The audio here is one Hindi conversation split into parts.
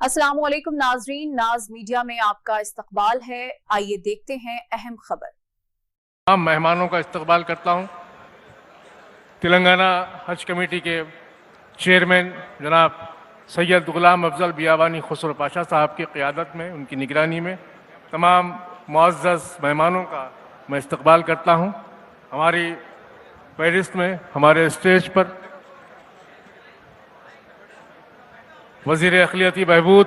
अस्सलामुअलैकुम नाजरीन, नाज मीडिया में आपका इस्तकबाल है। आइए देखते हैं अहम खबर। तमाम मेहमानों का इस्तकबाल करता हूँ। तेलंगाना हज कमेटी के चेयरमैन जनाब सैयद गुलाम अफजल बियाबानी खुसरो पाशा साहब की क़ियादत में, उनकी निगरानी में तमाम मुअज़्ज़ज़ मेहमानों का मैं इस्तकबाल करता हूँ। हमारी फहरिस्त में हमारे स्टेज पर वज़ीर अक़लियती बहबूद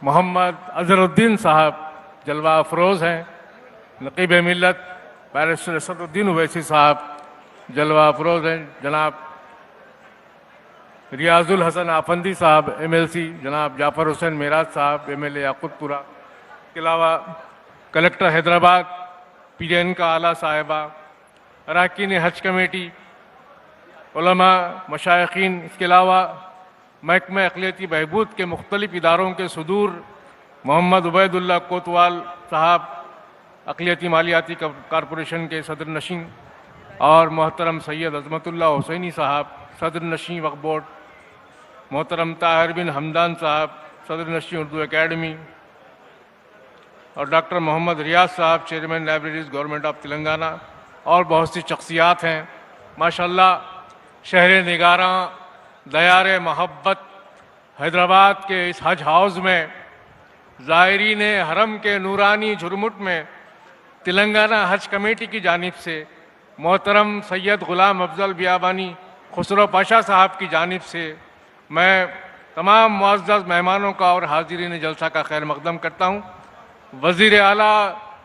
मोहम्मद अज़हरुद्दीन साहब जलवा अफरोज़ हैं। नक़ीब मिल्लत बैरिस्टर असदुद्दीन ओवैसी साहब जलवा अफरोज़ हैं। जनाब रियाजुल हसन आफंदी साहब MLC, जनाब जाफ़र हुसैन मेराज साहब MLA याक़ूतपुरा के अलावा कलेक्टर हैदराबाद PJN का आला साहिबा, अरकान हज कमेटी, उलमा, मशाइखीन, इसके अलावा महकमा अक़लियती बहबूद के मुख्तलिफ इदारों के सदूर मोहम्मद उबैदुल्लाह कोतवाल साहब, अक़लियती मालियाती कॉरपोरेशन के सदर नशीं, और मोहतरम सैयद अज़मतुल्लाह हुसैनी साहब सदर नशीं वक्फ बोर्ड, मोहतरम ताहिर बिन हमदान साहब सदर नशीं उर्दू एकेडमी, और डॉक्टर मोहम्मद रियाज साहब chairman libraries government of Telangana, और बहुत सी शख्सियात हैं। माशाअल्लाह शहर निगारा दयार मोहब्बत हैदराबाद के इस हज हाउस में ज़ायरीन हरम के नूरानी झुरमुट में तेलंगाना हज कमेटी की जानिब से मोहतरम सैयद गुलाम अफजल बियाबानी खुसरो पाशा साहब की जानिब से मैं तमाम मुअज़्ज़ज़ मेहमानों का और हाज़रीन जलसा का खैर मक़दम करता हूँ। वज़ीर आला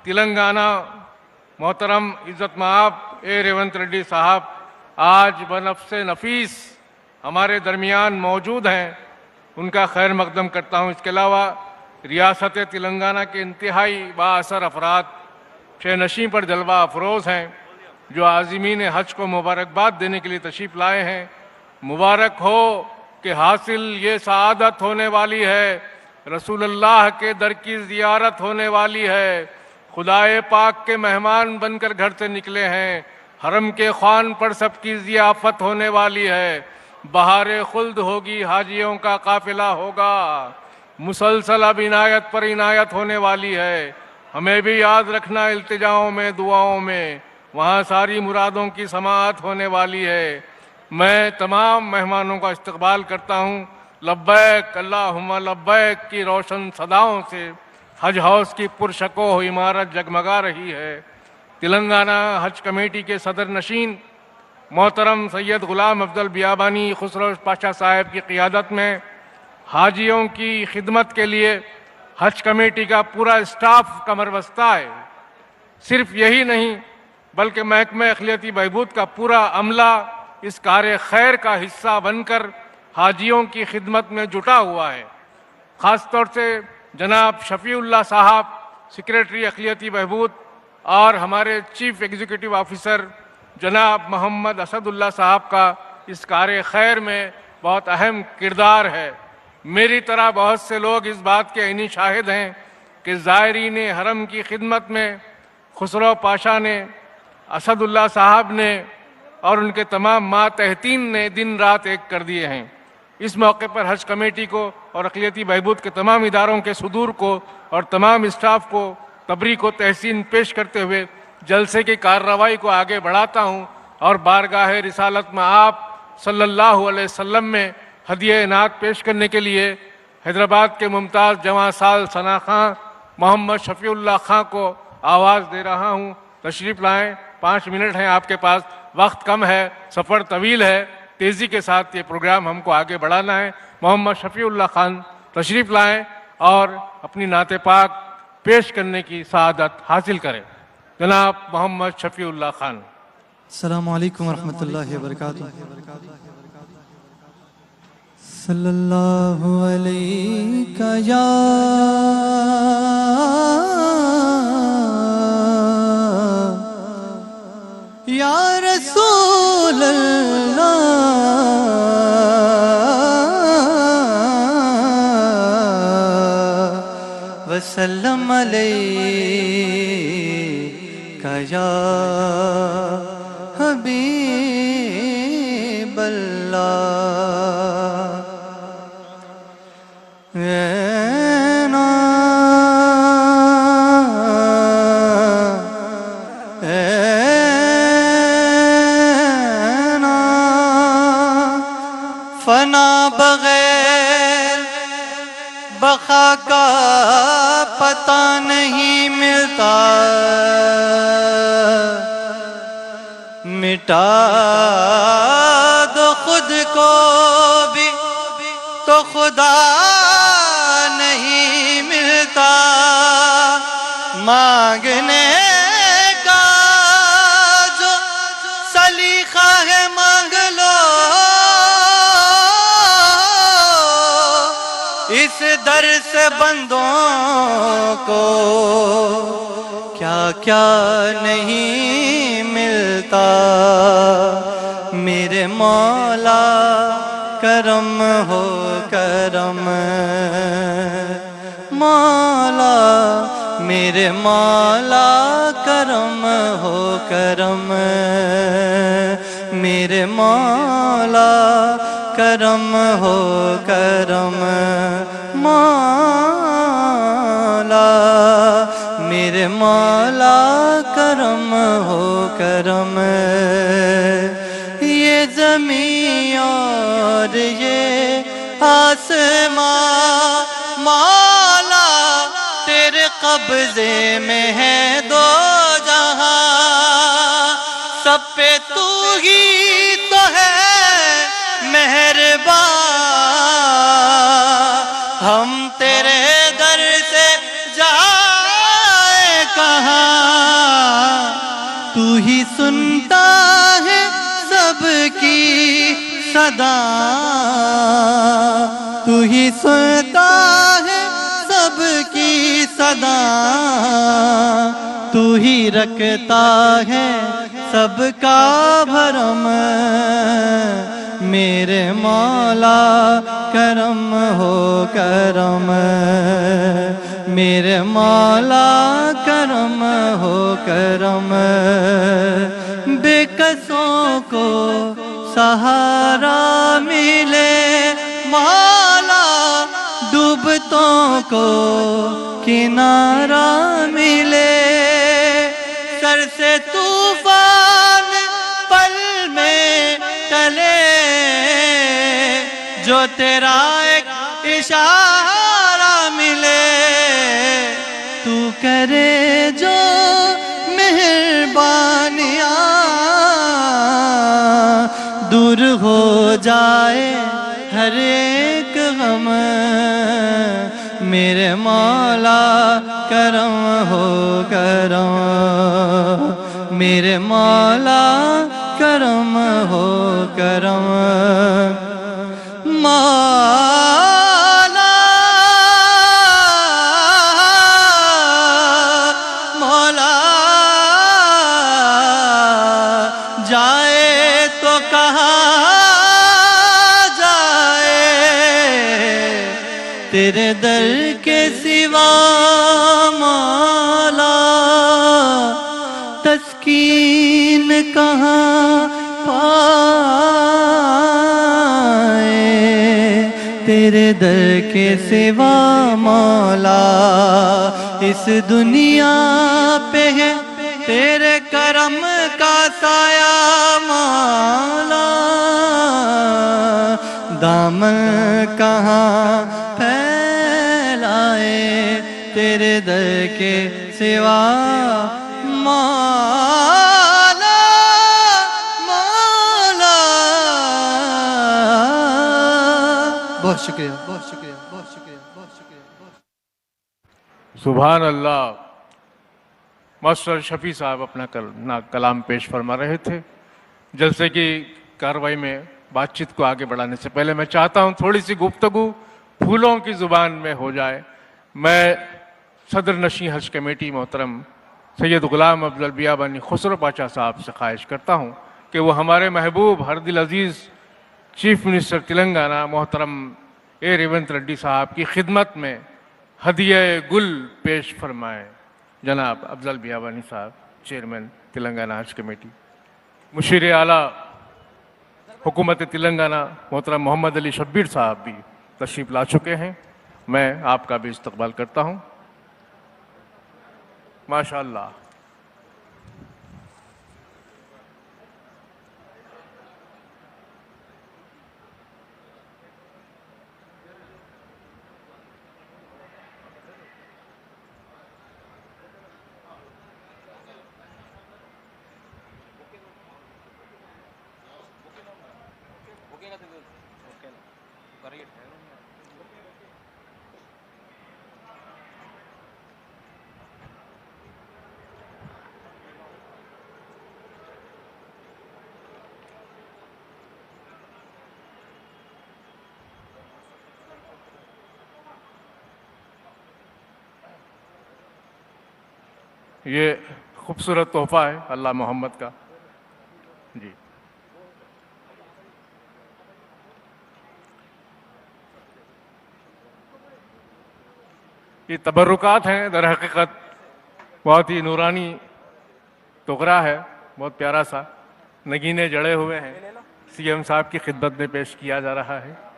तेलंगाना मोहतरम इज़्ज़त माब रेवंत रेड्डी साहब आज बनफ़्से नफीस हमारे दरमियान मौजूद हैं, उनका खैर मक़दम करता हूँ। इसके अलावा रियासत तेलंगाना के इंतहाई बाअसर अफराद शह नशीं पर जलवा अफरोज़ हैं, जो आज़मीन हज को मुबारकबाद देने के लिए तशरीफ़ लाए हैं। मुबारक हो कि हासिल ये सआदत होने वाली है, रसूलुल्लाह के दर की ज़ियारत होने वाली है, खुदाए पाक के मेहमान बनकर घर से निकले हैं, हरम के ख़्वान पर सबकी ज़ियाफ़त होने वाली है, बहार खुल्द होगी, हाजियों का काफ़िला होगा, मुसलसल अब इनायत पर इनायत होने वाली है। हमें भी याद रखना इल्तिजाओं में, दुआओं में, वहाँ सारी मुरादों की समाअत होने वाली है। मैं तमाम मेहमानों का इस्तकबाल करता हूँ। लब्बैक अल्लाहुम्मा लब्बैक की रोशन सदाओं से हज हाउस की पुरशको इमारत जगमगा रही है। तेलंगाना हज कमेटी के सदर नशीन मोहतरम सैयद गुलाम अफजल बियाबानी खुसरो पाशा साहब की क़ियादत में हाजियों की खिदमत के लिए हज कमेटी का पूरा स्टाफ कमर बस्ता है। सिर्फ यही नहीं बल्कि महकमा अक़लियती बहबूद का पूरा अमला इस कार्य खैर का हिस्सा बनकर हाजियों की खिदमत में जुटा हुआ है। ख़ास तौर से जनाब शफ़ीउल्लाह साहब सेक्रेटरी अक़लियती बहबूद और हमारे चीफ एग्जीक्यूटिव ऑफिसर जनाब मोहम्मद असदुल्लाह साहब का इस कार्य खैर में बहुत अहम किरदार है। मेरी तरह बहुत से लोग इस बात के ऐनी शाहिद हैं कि ज़ायरीन हरम की खिदमत में खुसरो पाशा ने, असदुल्लाह साहब ने और उनके तमाम मातहतीन ने दिन रात एक कर दिए हैं। इस मौके पर हज कमेटी को और अक़लियती बहबूद के तमाम इदारों के सदूर को और तमाम स्टाफ को तबरीक व तहसीन पेश करते हुए जलसे की कार्रवाई को आगे बढ़ाता हूँ और बारगाह रिसालत में आप सल्लल्लाहु अलैहि वसल्लम में हदिया इनात पेश करने के लिए हैदराबाद के मुमताज़ जवां साल सना खां मोहम्मद शफ़ीउल्लाह खां को आवाज़ दे रहा हूँ। तशरीफ़ लाएँ, 5 मिनट हैं आपके पास, वक्त कम है, सफ़र तवील है, तेज़ी के साथ ये प्रोग्राम हमको आगे बढ़ाना है। मोहम्मद शफ़ीउल्लाह खान तशरीफ़ लाएँ और अपनी नाते पाक पेश करने की सआदत हासिल करें। जनाब मोहम्मद शफ़ीउल्लाह खान। अस्सलामु अलैकुम वरहमतुल्लाहि वबरकातुहू। सल्लल्लाहु अलैका या रसूल अल्लाह वसल्लम अलैका या हबीब अल्लाह। ना फना बगैर बका का पता नहीं मिलता, मिटा दो खुद को भी तो खुदा नहीं मिलता, मांगने का जो सलीका है मांग लो, इस दर से बंदों को क्या क्या नहीं मिलता, मेरे मौला करम हो करम, मौला मेरे मौला करम हो करम, मेरे मौला करम हो करम, मौला मेरे मौला करम हो करम, ये ज़मीं और ये आसमां मौला तेरे कब्जे में है दो जहां, सब पे तू ही तो है मेहरबान, हम तेरे दर से जाए कहाँ, तू ही सुनता है सबकी सदा, तू ही सुनता है सबकी सदा, तू ही रखता है सबका भरम, मेरे मौला करम हो करम, मेरे मौला करम हो करम, बेकसों को सहारा मिले मौला, डूबतों को किनारा मिले, सर से तूफान पल में टले, जो तेरा एक इशारा मिले, तू करे जो मेहरबानियाँ, दूर हो जाए हर एक गम, मेरे मौला करम हो करम, मेरे मौला करम हो करम, मौला मौला जाए तो कहाँ जाए, तेरे दर के सिवा मौला तस्कीन कहाँ पाए, तेरे दर के सिवा मौला इस दुनिया पे है तेरे करम का साया मौला, दामन कहाँ फैलाए तेरे दर के सिवा मौला, मौला। बहुत शुक्रिया, बहुत शुक्रिया, बहुत शुक्रिया, बहुत शुक्रिया, बहुत सुभान अल्लाह। मास्टर शफी साहब अपना कलाम पेश फरमा रहे थे। जलसे की कार्रवाई में बातचीत को आगे बढ़ाने से पहले मैं चाहता हूं थोड़ी सी गुफ्तगू फूलों की ज़ुबान में हो जाए। मैं सदर नशी हज कमेटी मोहतरम सैयद गुलाम अफजल बियाबानी खुसरो पाशा साहब से ख्वाहिश करता हूं कि वो हमारे महबूब हर दिल अजीज़ चीफ मिनिस्टर तेलंगाना मोहतरम ए रेवंत रेड्डी साहब की खिदमत में हदिया गुल पेश फरमाएँ। जनाब अफजल बियाबानी साहब, चेयरमैन तेलंगाना हज कमेटी। मुशीर आला हुकूमत तेलंगाना मोहतरम मोहम्मद अली शब्बीर साहब भी तशरीफ़ ला चुके हैं मैं आपका भी इस्तकबाल करता हूं। माशाअल्लाह। ये खूबसूरत तोहफा है अल्लाह मोहम्मद का। जी, ये तबरुकात हैं। दर हकीकत बहुत ही नूरानी टुकड़ा है, बहुत प्यारा सा, नगीने जड़े हुए हैं, सीएम साहब की खिदमत में पेश किया जा रहा है।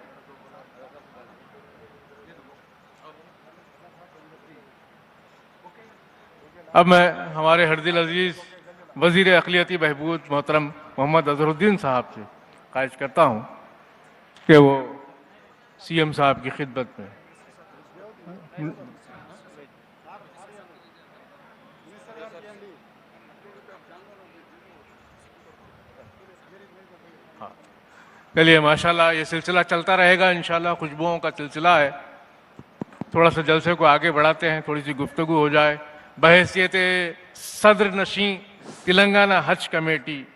अब मैं हमारे हरदिल अजीज वजीर अक़लियती बहबूद मोहतरम मोहम्मद अजहरुद्दीन साहब से ख्वाहिश करता हूं कि वो सीएम साहब की खिदमत में चलिए। माशाल्लाह ये सिलसिला चलता रहेगा इंशाल्लाह, खुशबुओं का सिलसिला है। थोड़ा सा जलसे को आगे बढ़ाते हैं, थोड़ी सी गुफ्तगू हो जाए। बहैसियत सदर नशीं तेलंगाना हज कमेटी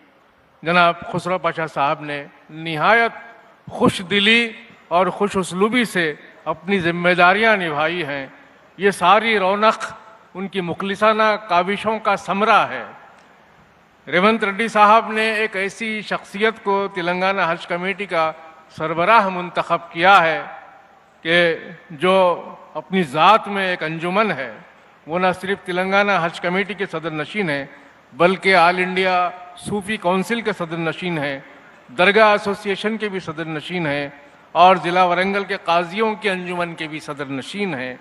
जनाब खुसरो पाशा साहब ने निहायत खुश दिली और खुश उसलूबी से अपनी जिम्मेदारियां निभाई हैं। ये सारी रौनक उनकी मुखलिसाना काविशों का समरा है। रेवंत रेड्डी साहब ने एक ऐसी शख्सियत को तेलंगाना हज कमेटी का सरबराह मुंतखब किया है कि जो अपनी ज़ात में एक अंजुमन है। वो न सिर्फ तेलंगाना हज कमेटी के सदर नशीन हैं, बल्कि ऑल इंडिया सूफ़ी काउंसिल के सदर नशीन हैं, दरगाह एसोसिएशन के भी सदर नशीन हैं और ज़िला वरंगल के काजियों के अंजुमन के भी सदर नशीन हैं।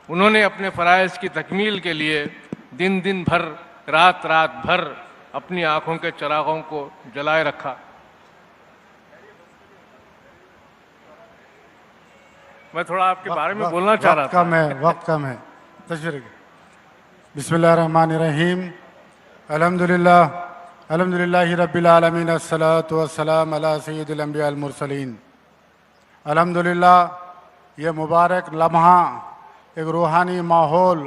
उन्होंने अपने फ़राइज़ की तकमील के लिए दिन दिन भर, रात रात भर अपनी आँखों के चिरागों को जलाए रखा। मैं थोड़ा आपके बारे में बोलना चाह रहा था। वक्त कम है। तशरीफ़ बिस्मिल्लाहिर्रहमानिर्रहीम। अल्हम्दुलिल्लाह अल्हम्दुलिल्लाहि रब्बिल आलमीन अस्सलातु वस्सलाम अला सय्यिदिल अंबिया वल मुरसलीन। अल्हम्दुलिल्लाह ये मुबारक लम्हा, एक रूहानी माहौल,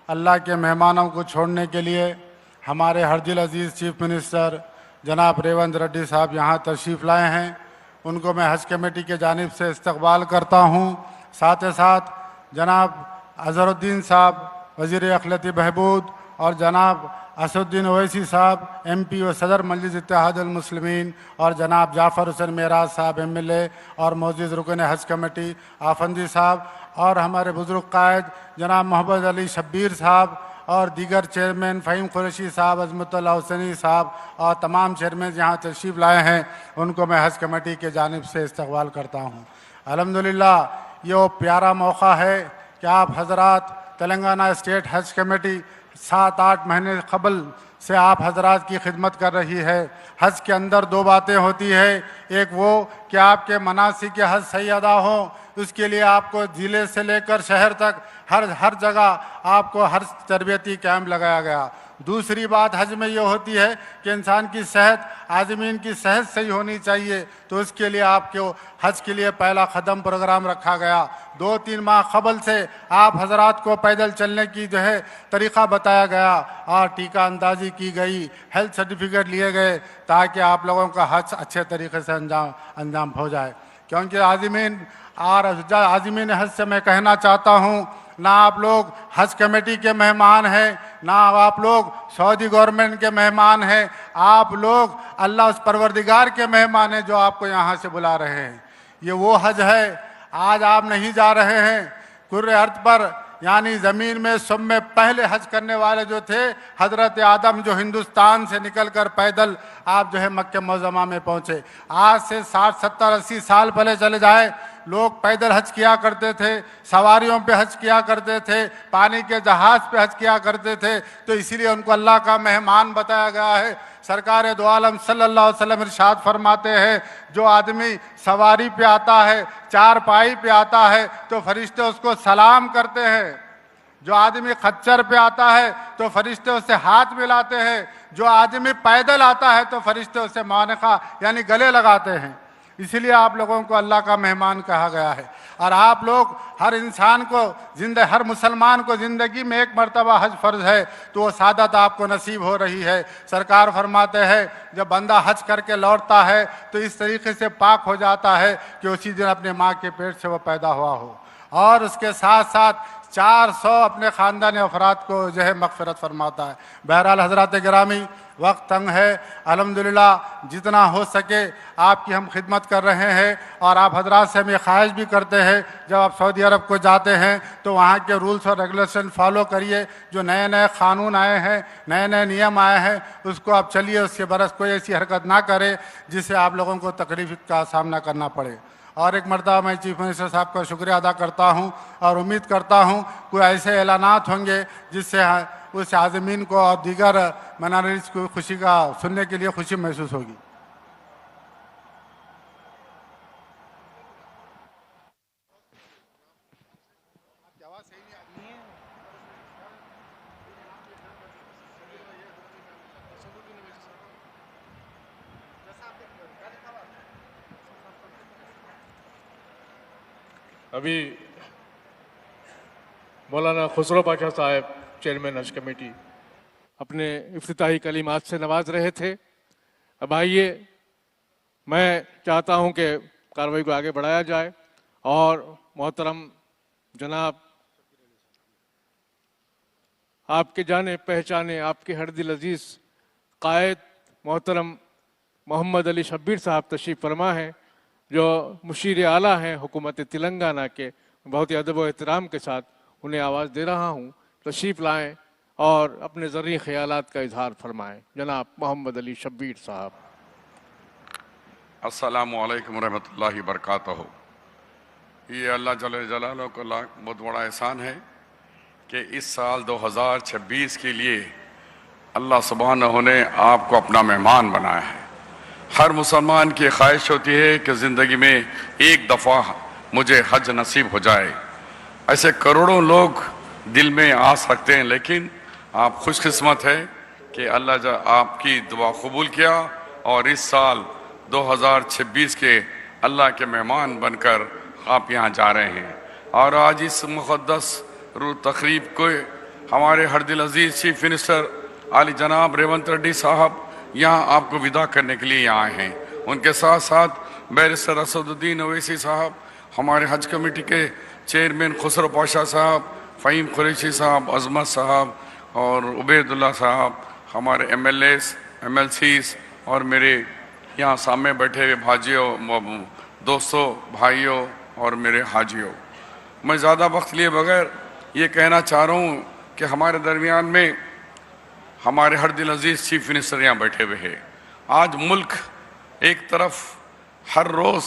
अल्लाह के मेहमानों को छोड़ने के लिए हमारे हरदिल अजीज़ चीफ मिनिस्टर जनाब रेवंत रेड्डी साहब यहाँ तशरीफ़ लाए हैं। उनको मैं हज कमेटी के जानिब से इस्तकबाल करता हूँ। साथ ही साथ जनाब अज़हरुद्दीन साहब वज़ीर अक़लियती बहबूद और जनाब असदुद्दीन ओवैसी साहब MP व सदर मजलिस इत्तेहादुल मुस्लिमीन और जनाब जाफ़र हुसैन मेराज साहब MLA और मौजूद रुकन हज कमेटी आफंदी साहब और हमारे बुज़ुर्ग कायद जनाब मोहम्मद अली शब्बीर साहब और दीगर चेयरमैन फ़हीम कुरैशी साहब, अज़मतुल्लाह हुसैनी साहब और तमाम चेयरमैन यहाँ तशरीफ़ लाए हैं, उनको मैं हज कमेटी के जानिब से इस्तकबाल करता हूँ। अल्हम्दुलिल्लाह ये वो प्यारा मौका है कि आप हज़रात तेलंगाना स्टेट हज कमेटी 7-8 महीने कबल से आप हजरात की खिदमत कर रही है। हज के अंदर 2 बातें होती है, एक वो कि आपके मनासिक के हज सही अदा हो, उसके लिए आपको ज़िले से लेकर शहर तक हर जगह आपको हर तरबियती कैंप लगाया गया। दूसरी बात हज में ये होती है कि इंसान की सेहत, आज़मीन की सेहत सही होनी चाहिए, तो उसके लिए आपको हज के लिए पहला कदम प्रोग्राम रखा गया। 2-3 माह कबल से आप हजरात को पैदल चलने की जो है तरीक़ा बताया गया और टीका अंदाजी की गई, हेल्थ सर्टिफिकेट लिए गए ताकि आप लोगों का हज अच्छे तरीके से अंजाम हो जाए। क्योंकि आज़मीन हज से मैं कहना चाहता हूँ, ना आप लोग हज कमेटी के मेहमान हैं, ना आप लोग सऊदी गवर्नमेंट के मेहमान हैं, आप लोग अल्लाह उस परवरदिगार के मेहमान हैं जो आपको यहाँ से बुला रहे हैं। ये वो हज है। आज आप नहीं जा रहे हैं कुर्रे अर्थ पर, यानी ज़मीन में सब में पहले हज करने वाले जो थे हज़रत आदम, जो हिंदुस्तान से निकलकर पैदल आप जो है मक्के मुअज़्ज़मा में पहुँचे। आज से 60, 70, 80 साल पहले चले जाए, लोग पैदल हज किया करते थे, सवारियों पे हज किया करते थे, पानी के जहाज पे हज किया करते थे, तो इसीलिए उनको अल्लाह का मेहमान बताया गया है। सरकार दो आलम सल्लल्लाहु अलैहि वसल्लम इरशाद फरमाते हैं, जो आदमी सवारी पे आता है, चारपाई पे आता है, तो फरिश्ते उसको सलाम करते हैं। जो आदमी खच्चर पे आता है तो फरिश्ते उससे हाथ मिलाते हैं। जो आदमी पैदल आता है तो फरिश्ते उससे मानखा यानी गले लगाते हैं। इसीलिए आप लोगों को अल्लाह का मेहमान कहा गया है। और आप लोग, हर इंसान को हर मुसलमान को ज़िंदगी में एक मर्तबा हज फ़र्ज है, तो वो सादत आपको नसीब हो रही है। सरकार फरमाते हैं, जब बंदा हज करके लौटता है तो इस तरीके से पाक हो जाता है कि उसी दिन अपने माँ के पेट से वो पैदा हुआ हो। और उसके साथ साथ 400 अपने ख़ानदान अफराद को जो है मग़फ़िरत फरमाता है। बहरहाल हज़रात गिरामी, वक्त तंग है, अल्हम्दुलिल्लाह जितना हो सके आपकी हम खिदमत कर रहे हैं। और आप हजरात से हम ये ख्वाहिश भी करते हैं, जब आप सऊदी अरब को जाते हैं तो वहाँ के रूल्स और रेगुलेशन फॉलो करिए। जो नए नए क़ानून आए हैं, नए नए नियम आए हैं, उसको आप चलिए, उसके बरस कोई ऐसी हरकत ना करें जिससे आप लोगों को तकलीफ़ का सामना करना पड़े। और एक मरतबा मैं चीफ मिनिस्टर साहब का शुक्रिया अदा करता हूँ और उम्मीद करता हूँ कोई ऐसे ऐलानात होंगे जिससे उस आज़मीन को और दीगर मनारिस को खुशी का सुनने के लिए खुशी महसूस होगी। अभी मौलाना खुसरो पाशा साहब चेयरमैन हज कमेटी अपने इफ्तिताही कलिमात से नवाज रहे थे। अब आइए, मैं चाहता हूं कि कार्रवाई को आगे बढ़ाया जाए और मोहतरम जनाब आपके जाने पहचाने, आपके हर दिल अजीज कायद मोहतरम मोहम्मद अली शब्बीर साहब तशरीफ़ फरमा हैं, जो मुशीर आला हैं हुकूमत तेलंगाना के। बहुत ही अदब व एहतराम के साथ उन्हें आवाज़ दे रहा हूँ, तशरीफ़ लाएँ और अपने ज़रूरी ख़यालात का इजहार फरमाएँ। जनाब मोहम्मद अली शब्बीर साहब। अस्सलामु अलैकुम रहमतुल्लाहि बरकातहू। ये अल्लाह जल्ल जलालहू का बहुत बड़ा एहसान है कि इस साल 2026 के लिए अल्लाह सुब्हानहू ने आपको अपना मेहमान बनाया है। हर मुसलमान की ख्वाहिश होती है कि ज़िंदगी में एक दफ़ा मुझे हज नसीब हो जाए। ऐसे करोड़ों लोग दिल में आस रखते हैं, लेकिन आप खुशकिस्मत है कि अल्लाह आपकी दुआ कबूल किया और इस साल 2026 के अल्लाह के मेहमान बनकर आप यहाँ जा रहे हैं। और आज इस मुक़द्दस रूह तक़रीब को हमारे हर दिल अजीज़ चीफ मिनिस्टर आली जनाब रेवंत रेड्डी साहब यहाँ आपको विदा करने के लिए यहाँ आए हैं। उनके साथ साथ बैरिस्टर असदुद्दीन ओवैसी साहब, हमारे हज कमेटी के चेयरमैन खुसरो पाशा साहब, फ़हीम कुरैशी साहब, अज़मत साहब और उबैदुल्ला साहब, हमारे MLAs, MLCs और मेरे यहाँ सामने बैठे हुए भाइयों, दोस्तों, भाइयों और मेरे हाजियों, मैं ज़्यादा वक्त लिए बगैर ये कहना चाह रहा हूँ कि हमारे दरमियान में हमारे हर दिल अजीज़ चीफ मिनिस्टर यहाँ बैठे हुए हैं। आज मुल्क एक तरफ हर रोज़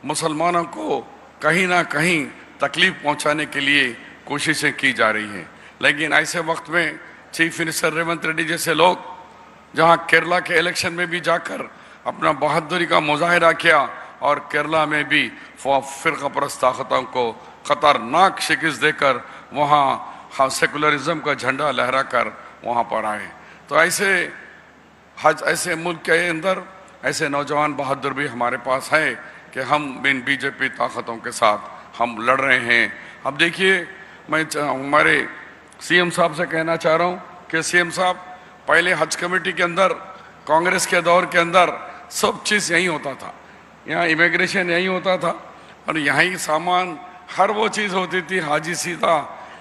मुसलमानों को कहीं ना कहीं तकलीफ़ पहुँचाने के लिए कोशिशें की जा रही हैं, लेकिन ऐसे वक्त में चीफ मिनिस्टर रेवंत रेड्डी जैसे लोग जहाँ केरला के इलेक्शन में भी जाकर अपना बहादुरी का मुजाहिरा किया और केरला में भी फ़िरका परस्त ताकतों को ख़तरनाक शिकस्त देकर वहाँ सेकुलरिज्म का झंडा लहरा कर वहाँ पर आए, तो ऐसे मुल्क के अंदर ऐसे नौजवान बहादुर भी हमारे पास हैं कि हम इन बीजेपी ताकतों के साथ हम लड़ रहे हैं। अब देखिए, मैं हमारे CM साहब से कहना चाह रहा हूँ कि CM साहब, पहले हज कमेटी के अंदर कांग्रेस के दौर के अंदर सब चीज़ यहीं होता था, यहाँ इमिग्रेशन यहीं होता था और यहीं सामान हर वो चीज़ होती थी, हाजी सीधा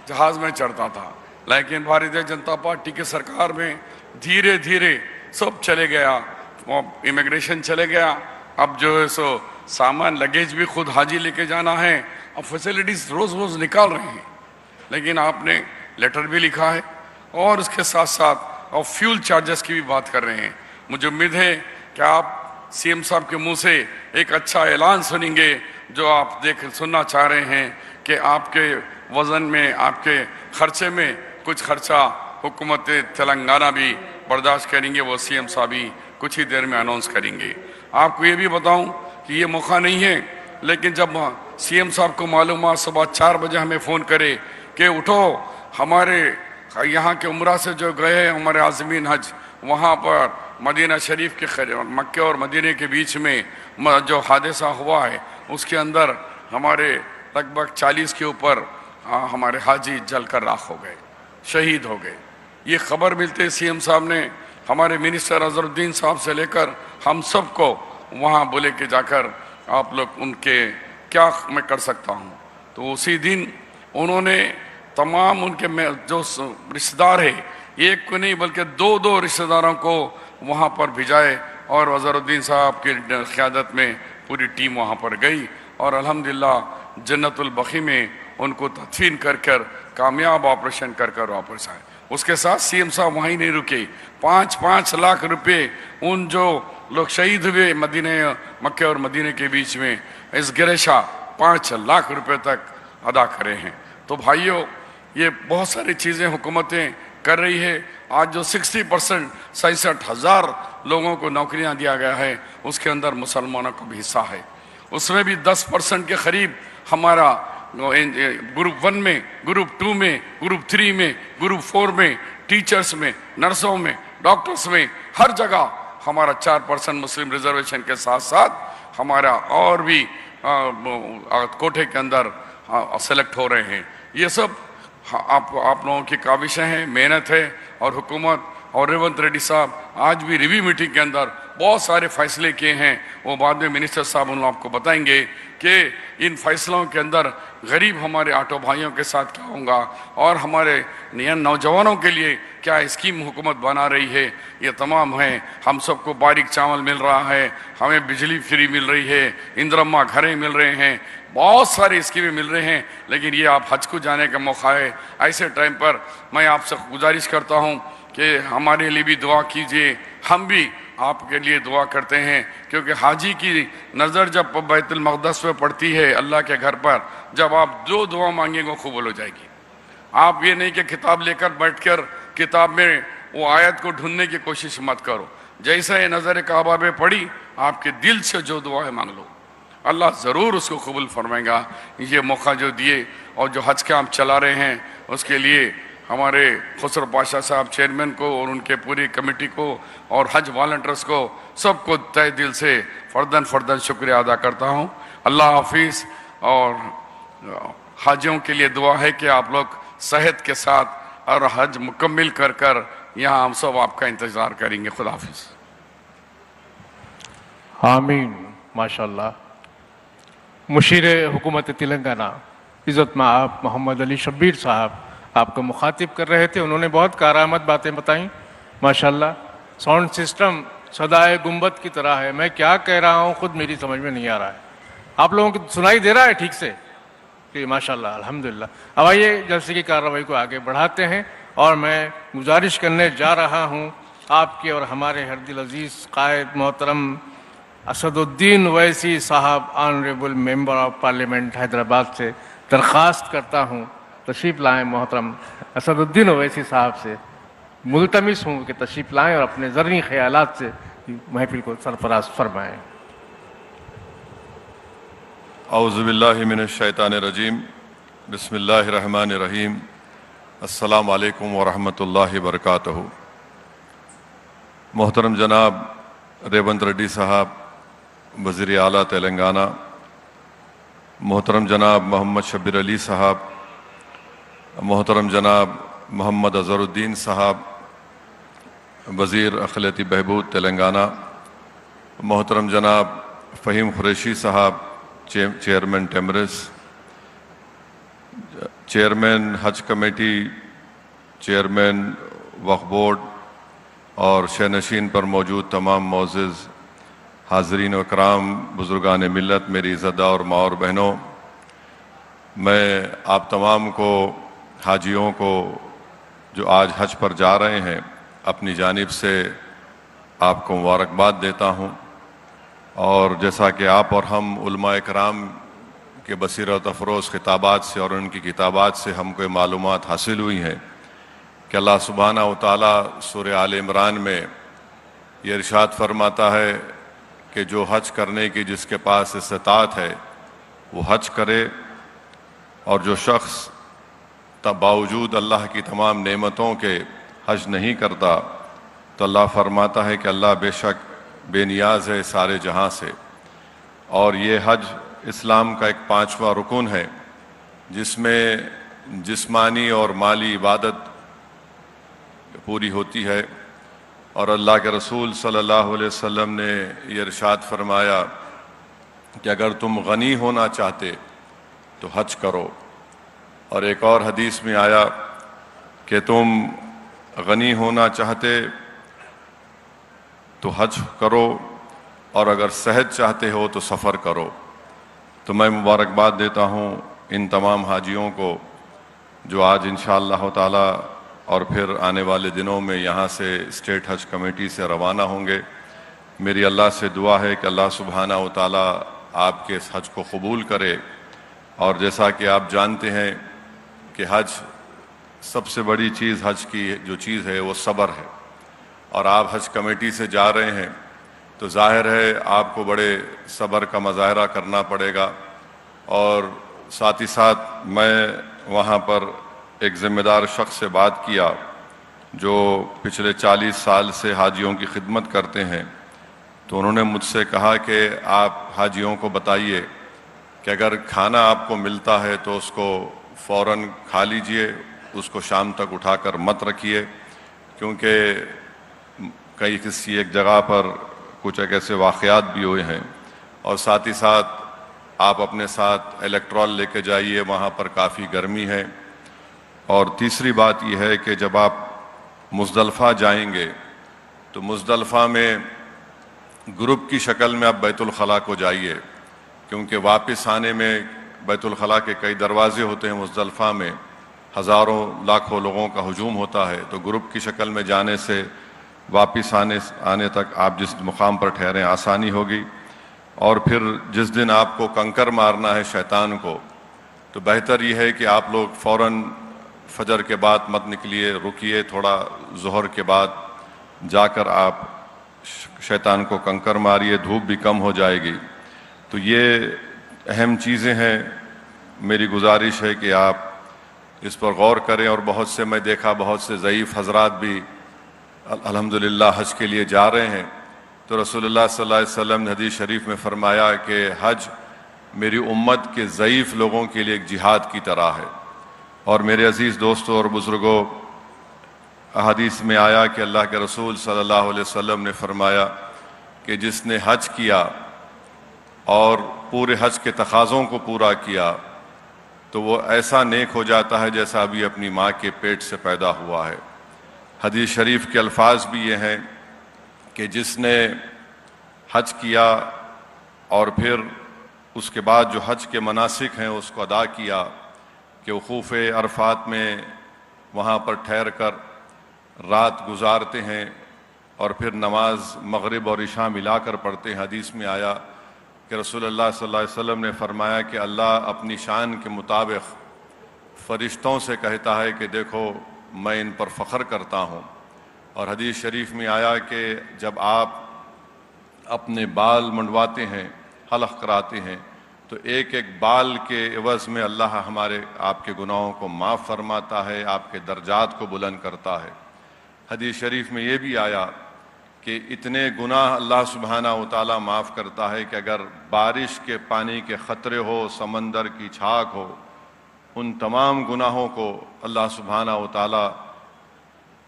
जहाज़ में चढ़ता था। लेकिन भारतीय जनता पार्टी की सरकार में धीरे धीरे सब चले गया, इमिग्रेशन चले गया। अब जो है सो सामान लगेज भी खुद हाजी लेके जाना है, अब फैसिलिटीज़ रोज़ रोज़ निकाल रहे हैं। लेकिन आपने लेटर भी लिखा है और उसके साथ साथ और फ्यूल चार्जेस की भी बात कर रहे हैं। मुझे उम्मीद है कि आप CM साहब के मुंह से एक अच्छा ऐलान सुनेंगे जो आप सुनना चाह रहे हैं कि आपके वज़न में, आपके खर्चे में कुछ खर्चा हुकूमत तेलंगाना भी बर्दाश्त करेंगे, वो सीएम साहब भी कुछ ही देर में अनाउंस करेंगे। आपको ये भी बताऊं कि ये मौका नहीं है, लेकिन जब सीएम साहब को मालूम हुआ सुबह 4 बजे हमें फ़ोन करे कि उठो, हमारे यहाँ के उम्रा से जो गए हैं हमारे आज़मीन हज, वहाँ पर मदीना शरीफ के मक्के और मदीने के बीच में जो हादसा हुआ है उसके अंदर हमारे लगभग 40 के ऊपर हमारे हाजी जलकर राख हो गए, शहीद हो गए। ये खबर मिलते सीएम साहब ने हमारे मिनिस्टर अजहरुद्दीन साहब से लेकर हम सबको वहाँ बोले कि जाकर आप लोग उनके क्या मैं कर सकता हूँ। तो उसी दिन उन्होंने तमाम उनके जो रिश्तेदार है, एक को नहीं बल्कि 2 रिश्तेदारों को वहाँ पर भिजाए और अजहरुद्दीन साहब की क़यादत में पूरी टीम वहाँ पर गई और अल्हम्दुलिल्लाह जन्नतुल बक़ी में उनको तदफीन कर कर कामयाब ऑपरेशन कर कर वापस आए। उसके साथ सीएम साहब वहीं नहीं रुके, 5-5 लाख रुपए उन जो लोग शहीद हुए मदीने मक्के और मदीने के बीच में, इस गिरेशा 5 लाख रुपए तक अदा करे हैं। तो भाइयों, ये बहुत सारी चीज़ें हुकूमतें कर रही है। आज जो 60% 66,000 लोगों को नौकरियां दिया गया है, उसके अंदर मुसलमानों का भी हिस्सा है। उसमें भी 10% के करीब हमारा ग्रुप 1 में, ग्रुप 2 में, ग्रुप 3 में, ग्रुप 4 में, टीचर्स में, नर्सों में, डॉक्टर्स में, हर जगह हमारा 4% मुस्लिम रिजर्वेशन के साथ साथ हमारा और भी कोटे के अंदर सेलेक्ट हो रहे हैं। ये सब आप लोगों की काविशें हैं, मेहनत है और हुकूमत और रेवंत रेड्डी साहब आज भी रिव्यू मीटिंग के अंदर बहुत सारे फैसले किए हैं। वो बाद में मिनिस्टर साहब उन आपको बताएंगे कि इन फैसलों के अंदर गरीब हमारे ऑटो भाइयों के साथ क्या होगा और हमारे नौजवानों के लिए क्या स्कीम हुकूमत बना रही है। ये तमाम हैं। हम सबको बारीक चावल मिल रहा है, हमें बिजली फ्री मिल रही है, इंदिरम्मा घरें मिल रहे हैं, बहुत सारी स्कीमें मिल रहे हैं। लेकिन ये आप हज को जाने का मौका है, ऐसे टाइम पर मैं आपसे गुजारिश करता हूँ कि हमारे लिए भी दुआ कीजिए, हम भी आपके लिए दुआ करते हैं, क्योंकि हाजी की नज़र जब बैतुल मक़दस पे पड़ती है अल्लाह के घर पर, जब आप जो दुआ मांगेंगे वो कबूल हो जाएगी। आप ये नहीं कि किताब लेकर बैठकर किताब में वो आयत को ढूंढने की कोशिश मत करो। जैसा ये नज़र काबा में पड़ी, आपके दिल से जो दुआ है मांग लो, अल्लाह ज़रूर उसको कबूल फरमाएगा। ये मौका जो दिए और जो हज कैंप चला रहे हैं, उसके लिए हमारे खुसरो पाशा साहब चेयरमैन को और उनके पूरी कमेटी को और हज वॉलंटियर्स को सबको तहे दिल से फ़र्दन शुक्रिया अदा करता हूँ। अल्लाह हाफिज़। और हाजियों के लिए दुआ है कि आप लोग सेहत के साथ और हज मुकम्मिल कर कर यहाँ हम सब आपका इंतज़ार करेंगे। खुदा हाफिज़। आमीन। माशाअल्लाह। मुशीर हुकूमत तेलंगाना इज़्ज़त माब मोहम्मद अली शब्बीर साहब आपको मुखातिब कर रहे थे। उन्होंने बहुत कारामद बातें बताई माशाअल्लाह। साउंड सिस्टम सदाए गुंबद की तरह है। मैं क्या कह रहा हूँ खुद मेरी समझ में नहीं आ रहा है। आप लोगों को सुनाई दे रहा है ठीक से? कि माशाअल्लाह अल्हम्दुलिल्लाह। अब आइए जलसे की कार्रवाई को आगे बढ़ाते हैं और मैं गुजारिश करने जा रहा हूँ आपके और हमारे हरदिल अजीज़ कायद मोहतरम असदुद्दीन ओवैसी साहब, honourable member of parliament Hyderabad से दरख्वास्त करता हूँ तशरीफ़ लाएँ। मोहतरम असदुद्दीन ओवैसी साहब से मुल्तमिस हूँ कि तशरीफ़ लाएँ और अपने ज़र्री ख़यालात से महफिल को सरफराज फरमाएँ। औज़ुबिल्लाहि मिनश्शैतानिर्रजीम, बिस्मिल्लाहिर्रहमानिर्रहीम, अस्सलामु अलैकुम व रहमतुल्लाहि व बरकातहू। मोहतरम जनाब रेवंत रेड्डी साहब वज़ीर आला तेलंगाना, मोहतरम जनाब मोहम्मद शब्बीर अली साहब, मोहतरम जनाब मोहम्मद अज़हरुद्दीन साहब वज़ीर अक़लियती बहबूद तेलंगाना, मोहतरम जनाब फ़हीम कुरैशी साहब चेयरमैन टेमरिस, चेयरमैन हज कमेटी, चेयरमैन वक्फ बोर्ड और शहनशीन पर मौजूद तमाम मोअज़्ज़िज़ हाज़रीन व कराम, बुज़ुर्गान मिल्लत, मेरी इज़्ज़तदार और माँ और बहनों, मैं आप तमाम को, हाजियों को जो आज हज पर जा रहे हैं, अपनी जानिब से आपको मुबारकबाद देता हूँ। और जैसा कि आप और हम उलमाए कराम के बसीरत अफरोज़ खिताबात से और उनकी किताबात से हमको ये मालूमात हासिल हुई हैं कि अल्लाह सुब्हानहू व तआला सूरह आल इमरान में ये इरशाद फरमाता है कि जो हज करने की जिसके पास इस्तात है वो हज करे, और जो शख्स बावजूद अल्लाह की तमाम नेमतों के हज नहीं करता तो अल्लाह फरमाता है कि अल्लाह बेशक बेनियाज है सारे जहां से। और ये हज इस्लाम का एक 5वां रुकन है जिसमें जिस्मानी और माली इबादत पूरी होती है। और अल्लाह के रसूल सल्लल्लाहु अलैहि वसल्लम ने ये इरशाद फरमाया कि अगर तुम गनी होना चाहते तो हज करो। और एक और हदीस में आया कि तुम गनी होना चाहते तो हज करो, और अगर सेहत चाहते हो तो सफ़र करो। तो मैं मुबारकबाद देता हूँ इन तमाम हाजियों को जो आज इंशाअल्लाह ताला और फिर आने वाले दिनों में यहाँ से स्टेट हज कमेटी से रवाना होंगे। मेरी अल्लाह से दुआ है कि अल्लाह सुब्हानहू व तआला आपके इस हज को कबूल करे। और जैसा कि आप जानते हैं कि हज सबसे बड़ी चीज़, हज की जो चीज़ है वो सब्र है। और आप हज कमेटी से जा रहे हैं तो जाहिर है आपको बड़े सब्र का मुजाहरा करना पड़ेगा। और साथ ही साथ मैं वहाँ पर एक ज़िम्मेदार शख्स से बात किया जो पिछले 40 साल से हाजियों की खिदमत करते हैं। तो उन्होंने मुझसे कहा कि आप हाजियों को बताइए कि अगर खाना आपको मिलता है तो उसको फ़ौरन खा लीजिए, उसको शाम तक उठाकर मत रखिए, क्योंकि कई किसी एक जगह पर कुछ एक ऐसे वाक़यात भी हुए हैं। और साथ ही साथ आप अपने साथ इलेक्ट्रॉल लेके जाइए, वहाँ पर काफ़ी गर्मी है। और तीसरी बात यह है कि जब आप मुज़दलिफ़ा जाएंगे तो मुज़दलिफ़ा में ग्रुप की शक्ल में आप बैतुल खला को जाइए, क्योंकि वापस आने में बैतुल खला के कई दरवाजे होते हैं। मुज़दलिफ़ा में हज़ारों लाखों लोगों का हुजूम होता है, तो ग्रुप की शक्ल में जाने से वापस आने तक आप जिस मुकाम पर ठहरें आसानी होगी। और फिर जिस दिन आपको कंकर मारना है शैतान को, तो बेहतर यह है कि आप लोग फ़ौरन फजर के बाद मत निकलिए, रुकिए थोड़ा, ज़ोहर के बाद जाकर आप शैतान को कंकर मारिए, धूप भी कम हो जाएगी। तो ये अहम चीज़ें हैं। मेरी गुजारिश है कि आप इस पर गौर करें। और बहुत से मैं देखा, बहुत से ज़ईफ़ हज़रात भी अल्हम्दुलिल्लाह हज के लिए जा रहे हैं। तो रसूलुल्लाह सल्लल्लाहु अलैहि वसल्लम ने हदीस शरीफ में फरमाया कि हज मेरी उम्मत के ज़ईफ़ लोगों के लिए एक जिहाद की तरह है। और मेरे अज़ीज़ दोस्तों और बुज़ुर्गों, हदीस में आया कि अल्लाह के रसूल सल्लल्लाहु अलैहि वसल्लम ने फरमाया कि जिसने हज किया और पूरे हज के तकाज़ों को पूरा किया तो वो ऐसा नेक हो जाता है जैसा अभी अपनी माँ के पेट से पैदा हुआ है। हदीस शरीफ के अल्फाज भी ये हैं कि जिसने हज किया और फिर उसके बाद जो हज के मनासिक हैं उसको अदा किया, कि वक़ूफ़ अरफात में वहाँ पर ठहर कर रात गुजारते हैं और फिर नमाज मगरिब और इशा मिलाकर पढ़ते हैं। हदीस में आया कि रसूलुल्लाह सल्लल्लाहु अलैहि वसल्लम ने फरमाया कि अल्लाह अपनी शान के मुताबिक फ़रिश्तों से कहता है कि देखो मैं इन पर फ़ख्र करता हूँ। और हदीस शरीफ में आया कि जब आप अपने बाल मुंडवाते हैं, हलक़ कराते हैं, तो एक एक बाल के एवज़ में अल्लाह हमारे आपके गुनाहों को माफ़ फरमाता है, आपके दर्जात को बुलंद करता है। हदीस शरीफ में ये भी आया कि इतने गुनाह अल्लाह सुब्हानहू व तआला माफ़ करता है कि अगर बारिश के पानी के ख़तरे हो, समंदर की छाक हो, उन तमाम गुनाहों को अल्लाह सुब्हानहू व तआला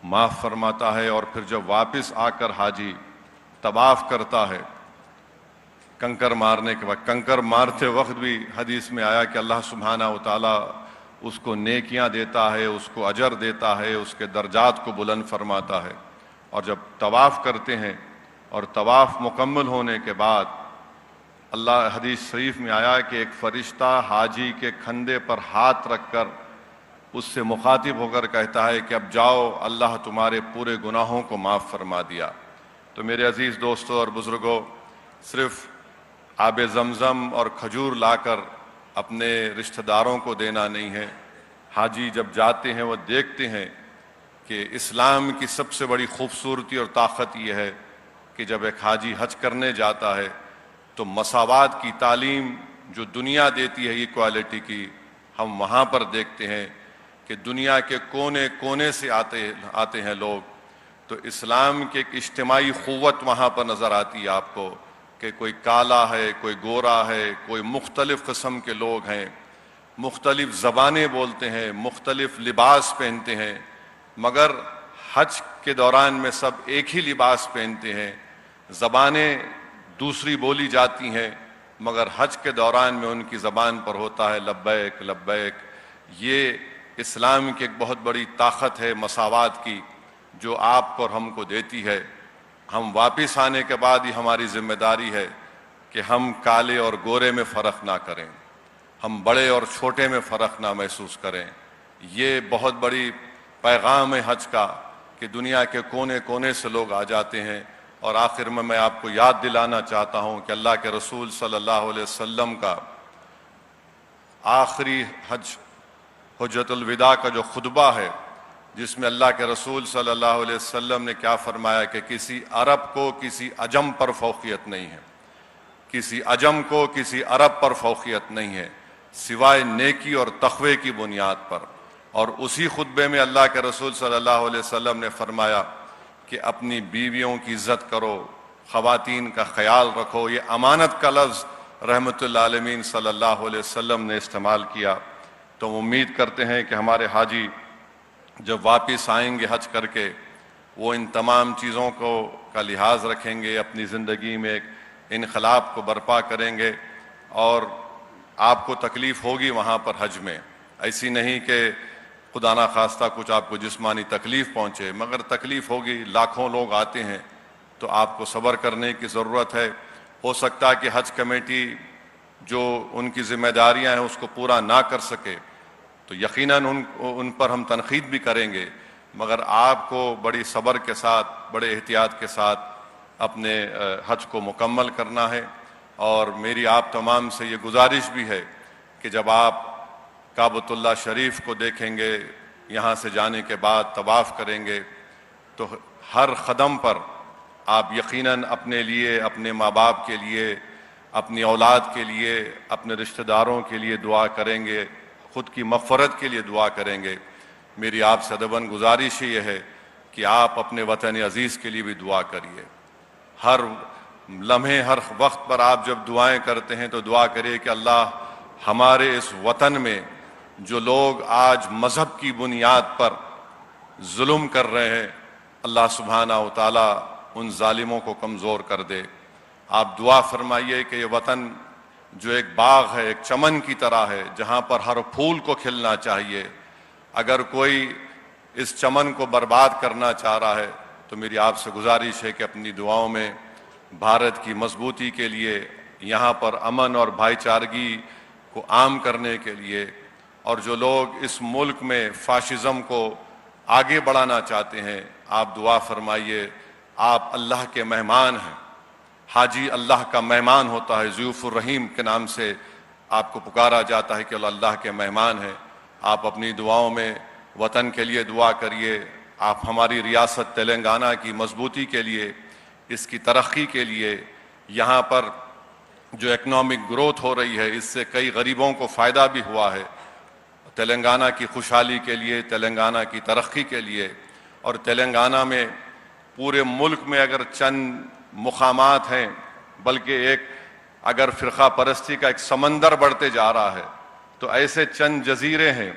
माफ़ फरमाता है। और फिर जब वापस आकर हाजी तवाफ़ करता है कंकर मारने के बाद, कंकर मारते वक्त भी हदीस में आया कि अल्लाह सुब्हानहू व तआला उसको नेकियां देता है, उसको अजर देता है, उसके दर्जात को बुलंद फरमाता है। और जब तवाफ़ करते हैं और तवाफ़ मुकम्मल होने के बाद अल्लाह, हदीस शरीफ में आया कि एक फ़रिश्ता हाजी के कंधे पर हाथ रखकर उससे मुखातिब होकर कहता है कि अब जाओ, अल्लाह तुम्हारे पूरे गुनाहों को माफ़ फरमा दिया। तो मेरे अज़ीज़ दोस्तों और बुज़ुर्गों, सिर्फ़ आब ज़मज़म और खजूर लाकर अपने रिश्तेदारों को देना नहीं है। हाजी जब जाते हैं वो देखते हैं कि इस्लाम की सबसे बड़ी खूबसूरती और ताकत ये है कि जब एक हाजी हज करने जाता है तो मसावात की तालीम जो दुनिया देती है इक्वालिटी की, हम वहाँ पर देखते हैं कि दुनिया के कोने कोने से आते हैं लोग। तो इस्लाम की एक इज्तिमाई क़ुव्वत वहाँ पर नज़र आती है आपको कि कोई काला है, कोई गोरा है, कोई मुख्तलिफ़ किस्म के लोग हैं, मुख्तलिफ़ ज़बानें बोलते हैं, मुख्तलिफ़ लिबास पहनते हैं, मगर हज के दौरान में सब एक ही लिबास पहनते हैं। ज़बानें दूसरी बोली जाती हैं मगर हज के दौरान में उनकी ज़बान पर होता है लब्बैक लब्बैक। ये इस्लाम की एक बहुत बड़ी ताकत है मसावात की, जो आपको और हमको देती है। हम वापस आने के बाद ही हमारी जिम्मेदारी है कि हम काले और गोरे में फ़र्क ना करें, हम बड़े और छोटे में फ़र्क ना महसूस करें। ये बहुत बड़ी पैगाम है हज का कि दुनिया के कोने कोने से लोग आ जाते हैं। और आखिर में मैं आपको याद दिलाना चाहता हूँ कि अल्लाह के रसूल सल्लल्लाहु अलैहि वसल्लम का आखिरी हज्जतुल विदा का जो खुतबा है, जिसमें अल्लाह के रसूल सल्लल्लाहु अलैहि वसल्लम ने क्या फरमाया कि किसी अरब को किसी अजम पर फौकियत नहीं है, किसी अजम को किसी अरब पर फौकियत नहीं है सिवाय नेकी और तक़वे की बुनियाद पर। और उसी खुतबे में अल्लाह के रसूल सल्लल्लाहु अलैहि वसल्लम ने फरमाया कि अपनी बीवियों की इज़्ज़त करो, ख़वातीन का ख्याल रखो। ये अमानत का लफ्ज़ रहमतुल आलमीन सल्लल्लाहु अलैहि वसल्लम ने इस्तेमाल किया। तो उम्मीद करते हैं कि हमारे हाजी जब वापस आएंगे हज करके, वो इन तमाम चीज़ों को का लिहाज रखेंगे, अपनी ज़िंदगी में एक इनकलाब को बर्पा करेंगे। और आपको तकलीफ़ होगी वहाँ पर हज में, ऐसी नहीं कि खुदा ना खास्ता कुछ आपको जिस्मानी तकलीफ़ पहुँचे, मगर तकलीफ़ होगी। लाखों लोग आते हैं तो आपको सब्र करने की ज़रूरत है। हो सकता है कि हज कमेटी जो उनकी ज़िम्मेदारियाँ हैं उसको पूरा ना कर सके, तो यकीनन उन पर हम तनक़ीद भी करेंगे, मगर आपको बड़ी सब्र के साथ, बड़े एहतियात के साथ अपने हज को मुकम्मल करना है। और मेरी आप तमाम से ये गुजारिश भी है कि जब आप काबतुल्लाह शरीफ को देखेंगे, यहाँ से जाने के बाद तवाफ़ करेंगे, तो हर कदम पर आप यकीनन अपने लिए, अपने माँ बाप के लिए, अपनी औलाद के लिए, अपने रिश्तेदारों के लिए दुआ करेंगे, ख़ुद की मग़फ़रत के लिए दुआ करेंगे। मेरी आपसे अदबन गुजारिश ये है कि आप अपने वतन अज़ीज़ के लिए भी दुआ करिए। हर लम्हे, हर वक्त पर आप जब दुआएं करते हैं तो दुआ करिए कि अल्लाह हमारे इस वतन में जो लोग आज मज़हब की बुनियाद पर जुल्म कर रहे हैं, अल्लाह सुब्हानहू व तआला उन जालिमों को कमज़ोर कर दे। आप दुआ फरमाइए कि ये वतन जो एक बाग है, एक चमन की तरह है, जहाँ पर हर फूल को खिलना चाहिए, अगर कोई इस चमन को बर्बाद करना चाह रहा है तो मेरी आपसे गुजारिश है कि अपनी दुआओं में भारत की मजबूती के लिए, यहाँ पर अमन और भाईचारगी को आम करने के लिए, और जो लोग इस मुल्क में फाशिज़म को आगे बढ़ाना चाहते हैं, आप दुआ फरमाइए। आप अल्लाह के मेहमान हैं, हाजी अल्लाह का मेहमान होता है, ज़यूफ़ुर रहीम के नाम से आपको पुकारा जाता है कि अल्लाह के मेहमान हैं। आप अपनी दुआओं में वतन के लिए दुआ करिए। आप हमारी रियासत तेलंगाना की मजबूती के लिए, इसकी तरक्की के लिए, यहाँ पर जो इकनॉमिक ग्रोथ हो रही है, इससे कई गरीबों को फ़ायदा भी हुआ है। तेलंगाना की खुशहाली के लिए, तेलंगाना की तरक्की के लिए, और तेलंगाना में पूरे मुल्क में अगर चंद मुकामात हैं, बल्कि एक अगर फ़िरक़ा परस्ती का एक समंदर बढ़ते जा रहा है, तो ऐसे चंद जजीरे हैं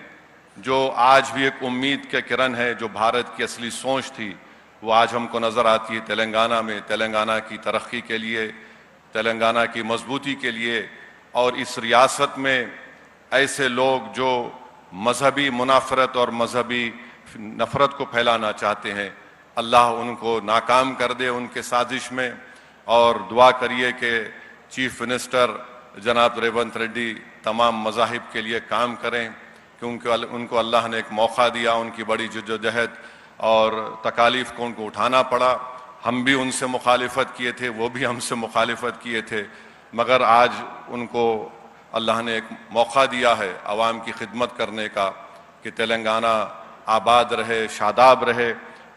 जो आज भी एक उम्मीद के किरण है। जो भारत की असली सोच थी वो आज हमको नज़र आती है तेलंगाना में। तेलंगाना की तरक्की के लिए, तेलंगाना की मजबूती के लिए, और इस रियासत में ऐसे लोग जो मजहबी मुनाफरत और मजहबी नफ़रत को फैलाना चाहते हैं, अल्लाह उनको नाकाम कर दे उनके साजिश में। और दुआ करिए कि चीफ मिनिस्टर जनाब रेवंत रेड्डी तमाम मज़ाहिब के लिए काम करें, क्योंकि उनको अल्लाह ने एक मौका दिया। उनकी बड़ी जद्दोजहद और तकालीफ़ को उनको उठाना पड़ा। हम भी उनसे मुखालिफत किए थे, वो भी हमसे मुखालिफत किए थे, मगर आज उनको अल्लाह ने एक मौका दिया है आवाम की खिदमत करने का कि तेलंगाना आबाद रहे, शादाब रहे।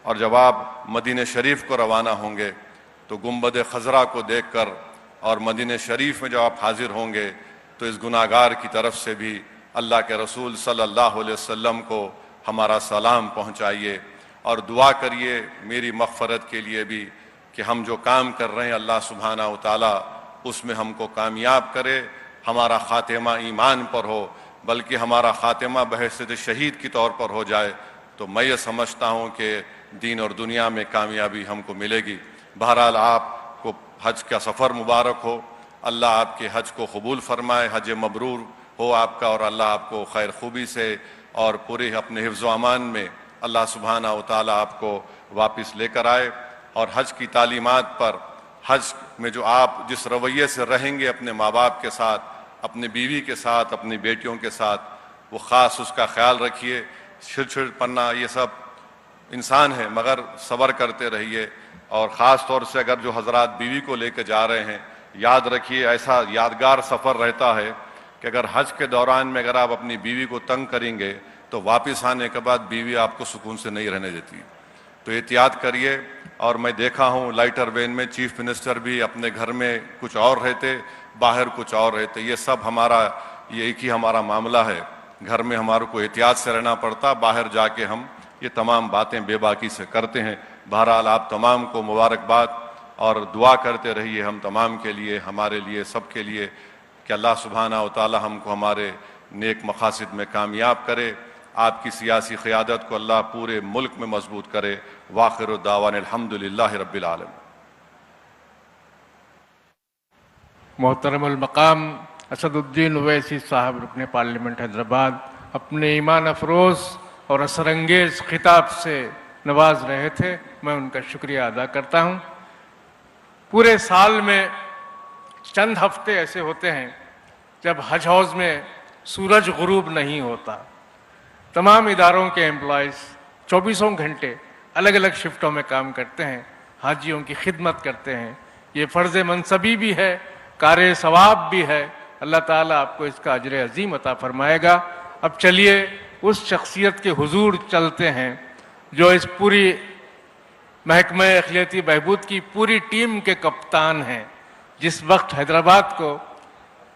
और जब आप मदीने शरीफ को रवाना होंगे तो गुंबद खजरा को देखकर और मदीने शरीफ में जब आप हाजिर होंगे तो इस गुनाहगार की तरफ से भी अल्लाह के रसूल सल्लल्लाहु अलैहि वसल्लम को हमारा सलाम पहुँचाइए और दुआ करिए मेरी मग़फ़रत के लिए भी कि हम जो काम कर रहे हैं अल्लाह सुब्हाना व तआला उसमें हमको कामयाब करे, हमारा ख़ातिमा ईमान पर हो, बल्कि हमारा ख़ातिमा बहैसियत शहीद के तौर पर हो जाए तो मैं ये समझता हूँ कि दीन और दुनिया में कामयाबी हमको मिलेगी। बहरहाल आपको हज का सफ़र मुबारक हो, अल्लाह आपके हज को कबूल फरमाए, हज मबरूर हो आपका, और अल्लाह आपको खैर खूबी से और पूरे अपने हिफ्ज़ अमान में अल्लाह सुब्हाना व तआला आपको वापस लेकर आए। और हज की तालीमात पर, हज में जो आप जिस रवैये से रहेंगे अपने माँ बाप के साथ, अपने बीवी के साथ, अपनी बेटियों के साथ, वो ख़ास उसका ख्याल रखिए। चिड़चिड़पन्ना ये सब इंसान है, मगर सब्र करते रहिए। और ख़ास तौर से अगर जो हजरात बीवी को लेकर जा रहे हैं, याद रखिए ऐसा यादगार सफ़र रहता है कि अगर हज के दौरान में अगर आप अपनी बीवी को तंग करेंगे तो वापस आने के बाद बीवी आपको सुकून से नहीं रहने देती। तो एहतियात करिए। और मैं देखा हूँ लाइटर वेन में चीफ मिनिस्टर भी अपने घर में कुछ और रहते, बाहर कुछ और रहते। ये सब हमारा ये एक ही हमारा मामला है, घर में हमारे को एहतियात से रहना पड़ता, बाहर जाके हम ये तमाम बातें बेबाकी से करते हैं। बहरहाल आप तमाम को मुबारकबाद और दुआ करते रहिए हम तमाम के लिए, हमारे लिए, सब के लिए कि अल्लाह सुब्हाना व तआला हमको हमारे नेक मकासद में कामयाब करे। आपकी सियासी क़यादत को अल्लाह पूरे मुल्क में मजबूत करे। वाखिर दावान अल्हम्दुलिल्लाहि रब्बिल आलमीन। मोहतरमुल मकाम असदुद्दीन ओवैसी साहब रुकने पार्लियामेंट हैदराबाद अपने ईमान अफरोज़ और असरंगेज़ खिताब से नवाज रहे थे, मैं उनका शुक्रिया अदा करता हूँ। पूरे साल में चंद हफ्ते ऐसे होते हैं जब हज हाउस में सूरज गुरूब नहीं होता। तमाम इदारों के एम्प्लॉयज़ 24 घंटे अलग अलग शिफ्टों में काम करते हैं, हाजियों की खिदमत करते हैं। ये फ़र्ज़ मनसबी भी है, कार सवाब भी है। अल्लाह ताला आपको इसका अजर अजीम अता फरमाएगा। अब चलिए उस शख्सियत के हुजूर चलते हैं जो इस पूरी महकमा अक़लियती बहबूद की पूरी टीम के कप्तान हैं। जिस वक्त हैदराबाद को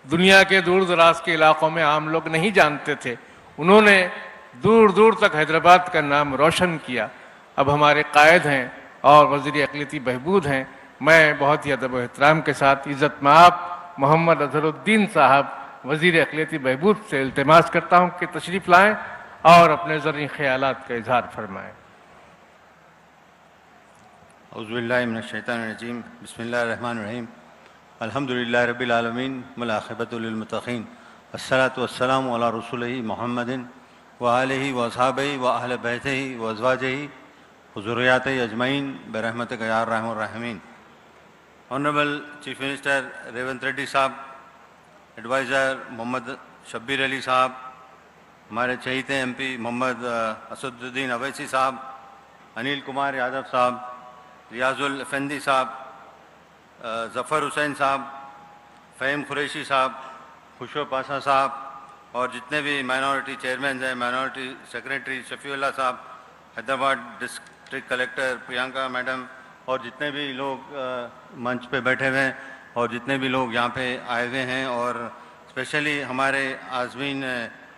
दुनिया के दूर दराज के इलाकों में आम लोग नहीं जानते थे, उन्होंने दूर दूर तक हैदराबाद का नाम रोशन किया। अब हमारे कायद हैं और वज़ीर अक़लियती बहबूद हैं। मैं बहुत ही अदब व एहतराम के साथ इज़्ज़त माब मोहम्मद अज़हरुद्दीन साहब वज़ीर अक़लियती बहबूद से इल्तिमास करता हूँ कि तशरीफ़ लाएँ और अपने ज़र्री ख़यालात का इज़हार फरमाएँ। औज़ुबिल्लाहि मिनश्शैतानिर्रजीम, बिस्मिल्लाहिर्रहमानिर्रहीम, अल्हम्दुलिल्लाहि रब्बिल आलमीन वल आक़िबतु लिल मुत्तक़ीन, अस्सलातु वस्सलामु अला रसूलिही मुहम्मदिन व आलिही व असहाबिही व अहले बैतिही व अज़वाजिही व ज़ुर्रिय्यातिही अजमईन बिरहमतिका या अर्हमर राहिमीन। Honourable chief minister Revanth Reddy साहब, एडवाइज़र मोहम्मद शब्बीर अली साहब, हमारे चहीते MP मोहम्मद असदुद्दीन अवैसी साहब, अनिल कुमार यादव साहब, रियाजुल अफंदी साहब, ज़फ़र हुसैन साहब, फ़हीम कुरैशी साहब, खुशो पासा साहब और जितने भी माइनॉरिटी चेयरमैन हैं, माइनॉरिटी सेक्रेटरी शफ़ीउल्लाह साहब, Hyderabad district collector Priyanka madam और जितने भी लोग मंच पे बैठे हुए हैं और जितने भी लोग यहाँ पे आए हुए हैं और स्पेशली हमारे आज़मीन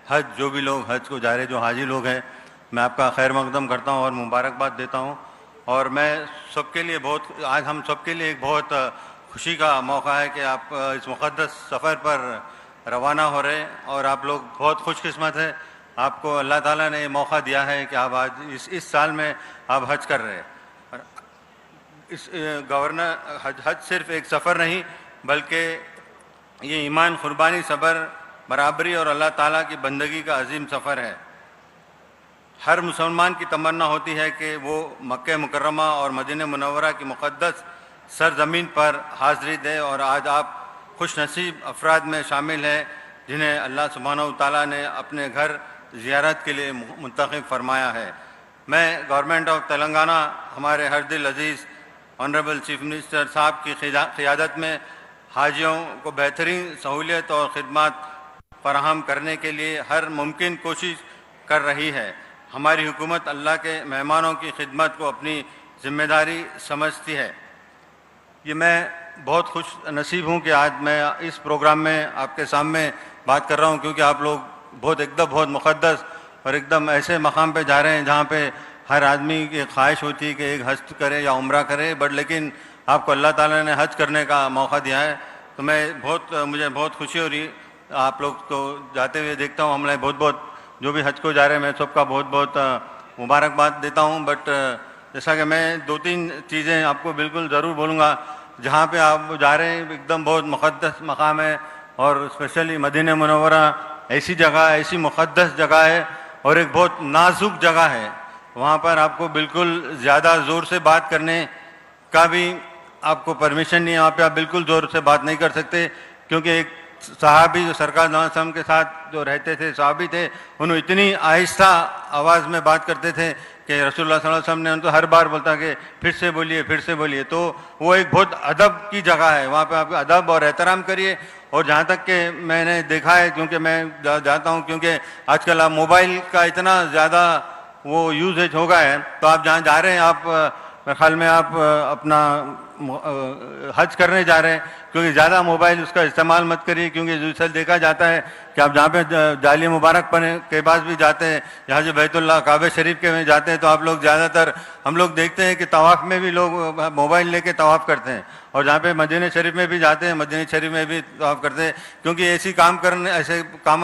हज, जो भी लोग हज को जा रहे, जो हाजी लोग हैं, मैं आपका खैर मकदम करता हूँ और मुबारकबाद देता हूँ। और मैं सबके लिए बहुत, आज हम सबके लिए एक बहुत खुशी का मौका है कि आप इस मुक़द्दस सफ़र पर रवाना हो रहे हैं और आप लोग बहुत खुशकिस्मत हैं। आपको अल्लाह ताला ने मौका दिया है कि आप आज इस साल में आप हज कर रहे हैं। इस गवर्नर हज सिर्फ एक सफ़र नहीं बल्कि ये ईमान, कुर्बानी, सब्र, बराबरी और अल्लाह ताला की बंदगी का अजीम सफ़र है। हर मुसलमान की तमन्ना होती है कि वो मक्के मुकर्रमा और मदीना मुनव्वरा की मुक़द्दस सरज़मीन पर हाज़िरी दे और आज आप खुश नसीब अफराद में शामिल हैं जिन्हें अल्लाह सुब्हानहू व तआला ने अपने घर ज़ियारत के लिए मुंतखब फरमाया है। मैं गवर्नमेंट ऑफ तेलंगाना, हमारे हर दिल अजीज़ ऑनरेबल चीफ मिनिस्टर साहब की क़ियादत में हाजियों को बेहतरीन सहूलियत और ख़िदमत फराहम करने के लिए हर मुमकिन कोशिश कर रही है। हमारी हुकूमत अल्लाह के मेहमानों की खिदमत को अपनी जिम्मेदारी समझती है। ये मैं बहुत खुश नसीब हूँ कि आज मैं इस प्रोग्राम में आपके सामने बात कर रहा हूँ, क्योंकि आप लोग बहुत मुक़द्दस और एकदम ऐसे मकाम पे जा रहे हैं जहाँ पे हर आदमी की ख्वाहिश होती है कि एक हज करे या उम्रा करे, बट लेकिन आपको अल्लाह ताला ने हज करने का मौका दिया है। तो मुझे बहुत खुशी हो रही, आप लोग को जाते हुए देखता हूँ। हमने बहुत जो भी हज को जा रहे हैं मैं सबका बहुत मुबारकबाद देता हूँ। बट जैसा कि मैं 2-3 चीज़ें आपको बिल्कुल ज़रूर बोलूँगा। जहाँ पे आप जा रहे हैं एकदम बहुत मुक़द्दस मकाम है, और स्पेशली मदीना मुनव्वरा ऐसी जगह, ऐसी मुक़द्दस जगह है और एक बहुत नाजुक जगह है। वहाँ पर आपको बिल्कुल ज़्यादा ज़ोर से बात करने का भी आपको परमिशन नहीं है। वहाँ पे आप बिल्कुल ज़ोर से बात नहीं कर सकते, क्योंकि एक सहाबी जो सरकार वसल्लम के साथ जो रहते थे, सहाबी थे, उन्होंने इतनी आहिस्ता आवाज़ में बात करते थे कि रसूलुल्लाह सल्लल्लाहु अलैहि वसल्लम ने उनको हर बार बोलता कि फिर से बोलिए। तो वो एक बहुत अदब की जगह है, वहाँ पे आप अदब और एहतराम करिए। और जहाँ तक कि मैंने देखा है, क्योंकि मैं जाता हूँ, क्योंकि आजकल आप मोबाइल का इतना ज़्यादा वो यूजेज हो गया है, तो आप जहाँ जा रहे हैं, आप मेरे ख्याल में आप अपना हज करने जा रहे हैं, क्योंकि ज़्यादा मोबाइल उसका इस्तेमाल मत करिए, क्योंकि दूसरा देखा जाता है कि आप जहाँ पे जाली मुबारक के पास भी जाते हैं, यहाँ से बैतुल्लाह काबे शरीफ के में जाते हैं, तो आप लोग ज़्यादातर हम लोग देखते हैं कि तवाफ़ में भी लोग मोबाइल लेके तवाफ़ करते हैं, और जहाँ पे मदीना शरीफ में भी जाते हैं, मदीना शरीफ में भी तवाफ़ करते हैं। क्योंकि ऐसे काम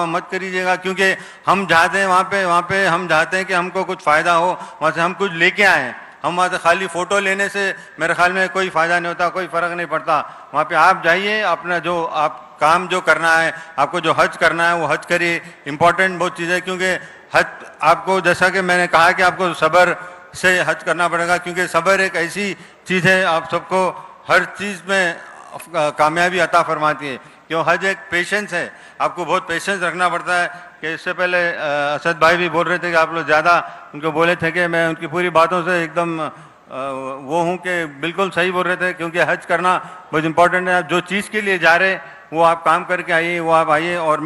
मत करिएगा, क्योंकि हम चाहते हैं वहाँ पे हम चाहते हैं कि हमको कुछ फ़ायदा हो, वहाँ से हम कुछ लेके आएँ। हम वहाँ से खाली फ़ोटो लेने से मेरे ख्याल में कोई फ़ायदा नहीं होता, कोई फ़र्क नहीं पड़ता। वहाँ पे आप जाइए, अपना जो आप काम जो करना है, आपको जो हज करना है वो हज करिए। इम्पॉर्टेंट बहुत चीज़ है, क्योंकि हज आपको, जैसा कि मैंने कहा कि आपको सब्र से हज करना पड़ेगा, क्योंकि सब्र एक ऐसी चीज़ है आप सबको हर चीज़ में कामयाबी अता फरमाती है। क्यों? हज एक पेशेंस है, आपको बहुत पेशेंस रखना पड़ता है। कि इससे पहले असद भाई भी बोल रहे थे कि आप लोग ज़्यादा उनको बोले थे, कि मैं उनकी पूरी बातों से एकदम वो हूँ कि बिल्कुल सही बोल रहे थे, क्योंकि हज करना बहुत इम्पोर्टेंट है। आप जो चीज़ के लिए जा रहे वो आप काम करके आइए, वो आप आइए। और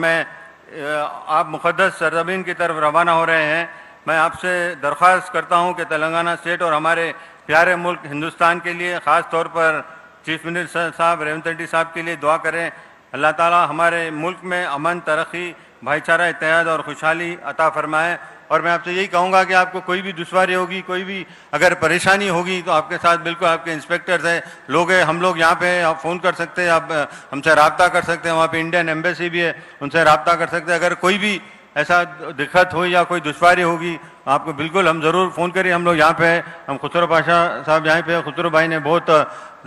आप मुक़द्दस सरज़मीन की तरफ रवाना हो रहे हैं। मैं आपसे दरख्वास्त करता हूँ कि तेलंगाना स्टेट और हमारे प्यारे मुल्क हिंदुस्तान के लिए, ख़ास तौर पर चीफ मिनिस्टर साहब रेवंत रेड्डी साहब के लिए दुआ करें। अल्लाह ताला हमारे मुल्क में अमन, तरक्की, भाईचारा, इत्तेहाद और खुशहाली अता फरमाए। और मैं आपसे यही कहूँगा कि आपको कोई भी दुश्वारी होगी, कोई भी अगर परेशानी होगी, तो आपके साथ बिल्कुल आपके इंस्पेक्टर्स हैं, लोग हैं, हम लोग यहाँ पे आप फ़ोन कर सकते हैं, आप हमसे रब्ता कर सकते हैं। वहाँ पे इंडियन एम्बेसी भी है, उनसे रब्ता कर सकते हैं। अगर कोई भी ऐसा दिक्कत हो या कोई दुश्वारी होगी, आपको बिल्कुल हम ज़रूर फ़ोन करिए। हम लोग यहाँ पे हैं, हम खुसरो पाशा साहब यहाँ पे, खुसरो भाई ने बहुत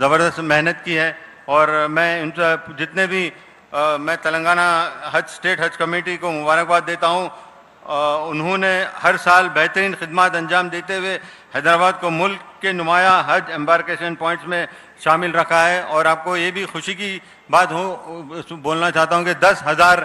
ज़बरदस्त मेहनत की है। और मैं उनसे जितने भी मैं तेलंगाना स्टेट हज कमेटी को मुबारकबाद देता हूँ। उन्होंने हर साल बेहतरीन खिदमत अंजाम देते हुए हैदराबाद को मुल्क के नुमाया हज एम्बार्केशन पॉइंट्स में शामिल रखा है। और आपको ये भी खुशी की बात बोलना चाहता हूँ कि 10,000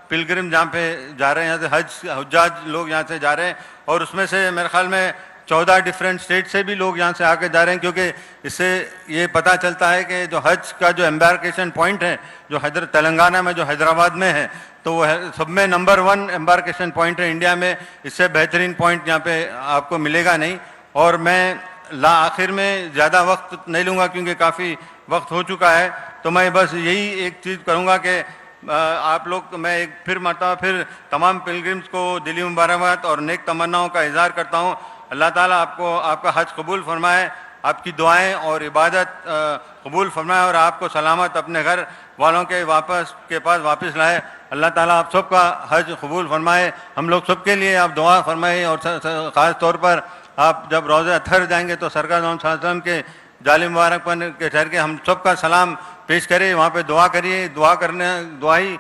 पिलग्रिम जहाँ पे जा रहे हैं, यहाँ से हज्जाज लोग यहाँ से जा रहे हैं, और उसमें से मेरे ख्याल में 14 डिफरेंट स्टेट से भी लोग यहाँ से आके जा रहे हैं। क्योंकि इससे ये पता चलता है कि जो हज का जो एम्बार्केशन पॉइंट है, जो तेलंगाना में, जो हैदराबाद में है, तो वो सब में नंबर 1 एम्बार्केशन पॉइंट है इंडिया में। इससे बेहतरीन पॉइंट यहाँ पे आपको मिलेगा नहीं। और मैं आखिर में ज़्यादा वक्त नहीं लूँगा, क्योंकि काफ़ी वक्त हो चुका है। तो मैं बस यही एक चीज़ करूँगा कि आप लोग, मैं एक फिर तमाम पिलग्रिम्स को दिली मुबारकबाद और नेक तमन्नाओं का इज़हार करता हूँ। अल्लाह ताला आपका हज कबूल फरमाए, आपकी दुआएं और इबादत कबूल फरमाए, और आपको सलामत अपने घर वालों के पास वापस लाए। अल्लाह ताला आप सबका हज कबूल फरमाए, हम लोग सबके लिए आप दुआ फरमाए। और ख़ास तौर पर आप जब रोज़े अत्हर जाएंगे तो सरकार सल्लल्लाहु अलैहि वसल्लम के जाली मुबारकपन के ठहर के हम सबका सलाम पेश करिए, वहाँ पे दुआ करिए। दुआई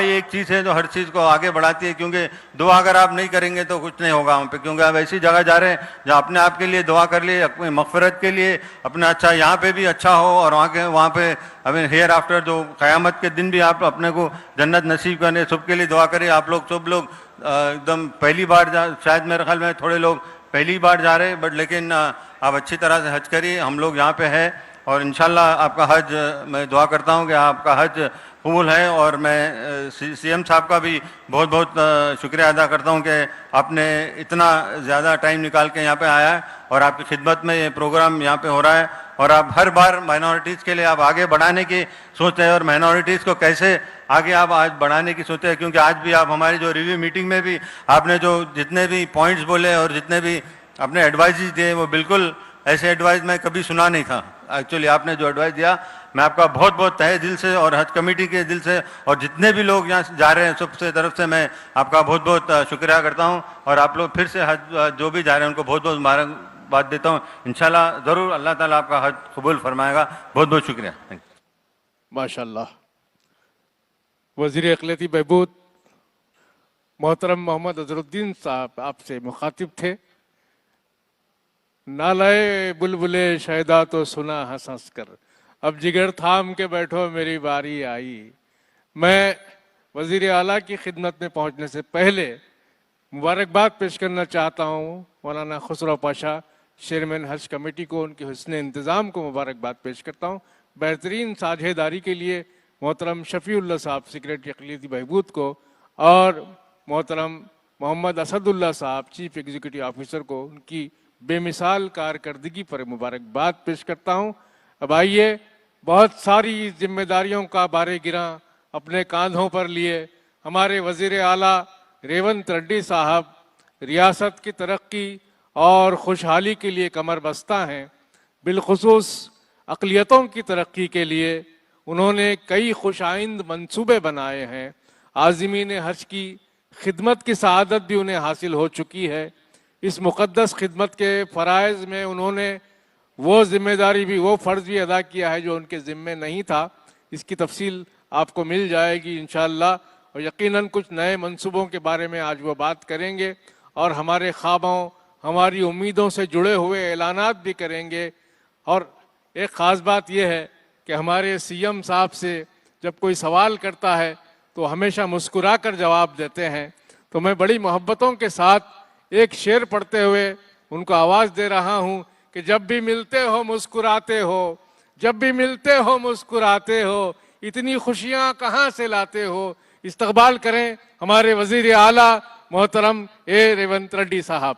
एक चीज़ है जो हर चीज़ को आगे बढ़ाती है, क्योंकि दुआ अगर आप नहीं करेंगे तो कुछ नहीं होगा वहाँ पे। क्योंकि आप ऐसी जगह जा रहे हैं जहाँ अपने आप के लिए दुआ कर लिए, अपनी मग़फ़िरत के लिए, अपना अच्छा यहाँ पे भी अच्छा हो, और वहाँ पे अभी हेयर आफ्टर जो क़यामत के दिन भी आप अपने को जन्नत नसीब करने सबके लिए दुआ करिए। आप लोग सब लोग एकदम पहली बार शायद मेरे ख्याल में थोड़े लोग पहली बार जा रहे हैं, बट लेकिन आप अच्छी तरह से हज करिए। हम लोग यहाँ पे हैं और इंशाल्लाह आपका हज, मैं दुआ करता हूँ कि आपका हज कबूल है। और मैं सीएम साहब का भी बहुत बहुत शुक्रिया अदा करता हूँ कि आपने इतना ज़्यादा टाइम निकाल के यहाँ पे आया है और आपकी खिदमत में ये प्रोग्राम यहाँ पे हो रहा है। और आप हर बार माइनॉरिटीज़ के लिए आप आगे बढ़ाने की सोचते हैं और माइनॉरिटीज़ को कैसे आगे आप आज बढ़ाने की सोचते हैं, क्योंकि आज भी आप हमारी जो रिव्यू मीटिंग में भी आपने जो जितने भी पॉइंट्स बोले और जितने भी अपने एडवाइजेज दिए, वो बिल्कुल ऐसे एडवाइस मैं कभी सुना नहीं था। एक्चुअली आपने जो एडवाइस दिया, मैं आपका बहुत बहुत तहे दिल से और हज कमेटी के दिल से और जितने भी लोग यहाँ जा रहे हैं सबसे तरफ से मैं आपका बहुत बहुत शुक्रिया करता हूँ। और आप लोग फिर से हज जो भी जा रहे हैं उनको बहुत बहुत मुबारकबाद देता हूँ। इंशाल्लाह ज़रूर अल्लाह ताला आपका हज कबूल फरमाएगा। बहुत बहुत शुक्रिया। माशाल्लाह। वज़ीर अक़लियती बहबूद मोहतरम मोहम्मद अज़हरुद्दीन साहब आपसे मुखातिब थे। नालाए बुलबुले शायदा तो सुना हंस हंस कर, अब जिगर थाम के बैठो मेरी बारी आई। मैं वज़ीर आला की खिदमत में पहुंचने से पहले मुबारकबाद पेश करना चाहता हूं मौलाना खुसरो पाशा चेयरमैन हज कमेटी को, उनके हुस्न इंतज़ाम को मुबारकबाद पेश करता हूं। बेहतरीन साझेदारी के लिए मोहतरम शफ़ीउल्लाह साहब सेक्रेटरी अक़लियती बहबूद को और मोहतरम मोहम्मद असदुल्लाह साहब चीफ एग्जीक्यूटिव ऑफिसर को उनकी बेमिसाल कारकर्दगी पर मुबारकबाद पेश करता हूँ। अब आइए, बहुत सारी जिम्मेदारियों का बारे गिरा अपने कांधों पर लिए हमारे वज़ीर आला रेवंत रेड्डी साहब रियासत की तरक्की और खुशहाली के लिए कमर बस्ता हैं। बिलखुसूस अक़लियतों की तरक्की के लिए उन्होंने कई खुशाइंद मंसूबे बनाए हैं। आज़मीन हज की खिदमत की सआदत भी उन्हें हासिल हो चुकी है। इस मुक़द्दस खिदमत के फ़राइज़ में उन्होंने वो जिम्मेदारी भी, वो फ़र्ज़ भी अदा किया है जो उनके ज़िम्मे नहीं था। इसकी तफसील आपको मिल जाएगी इंशाअल्लाह, और यकीनन कुछ नए मंसूबों के बारे में आज वो बात करेंगे और हमारे ख्वाबों, हमारी उम्मीदों से जुड़े हुए ऐलानात भी करेंगे। और एक ख़ास बात यह है कि हमारे सीएम साहब से जब कोई सवाल करता है तो हमेशा मुस्कुरा कर जवाब देते हैं। तो मैं बड़ी मोहब्बतों के साथ एक शेर पढ़ते हुए उनको आवाज़ दे रहा हूँ कि जब भी मिलते हो मुस्कुराते हो, जब भी मिलते हो मुस्कुराते हो, इतनी खुशियाँ कहाँ से लाते हो। इस्तकबाल करें हमारे वज़ीर आला मोहतरम रेवंत रेड्डी साहब।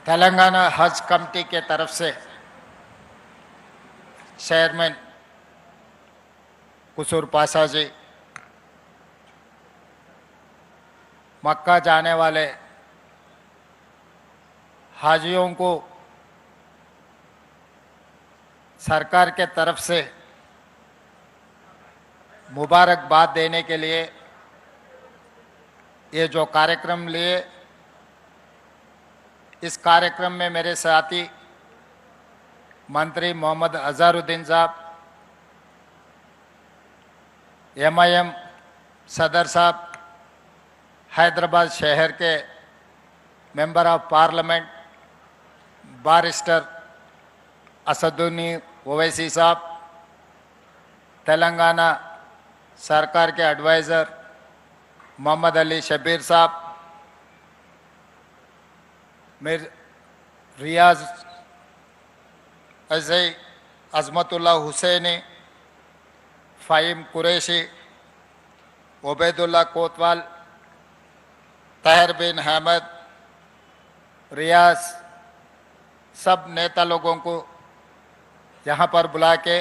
तेलंगाना हज कमेटी के तरफ से चेयरमैन कुसूर पाशा जी, मक्का जाने वाले हाजियों को सरकार के तरफ से मुबारकबाद देने के लिए ये जो कार्यक्रम लिए, इस कार्यक्रम में मेरे साथी मंत्री मोहम्मद अज़हरुद्दीन साहब, MIM सदर साहब, हैदराबाद शहर के member of parliament barrister Asaduddin Owaisi साहब, तेलंगाना सरकार के एडवाइज़र मोहम्मद अली शबीर साहब, मेर रियाज अजय अजमतुल्लाह हुसैनी, फ़हीम कुरैशी, उबैदुल्लाह कोतवाल, तहर बिन अहमद, रियाज, सब नेता लोगों को यहाँ पर बुला के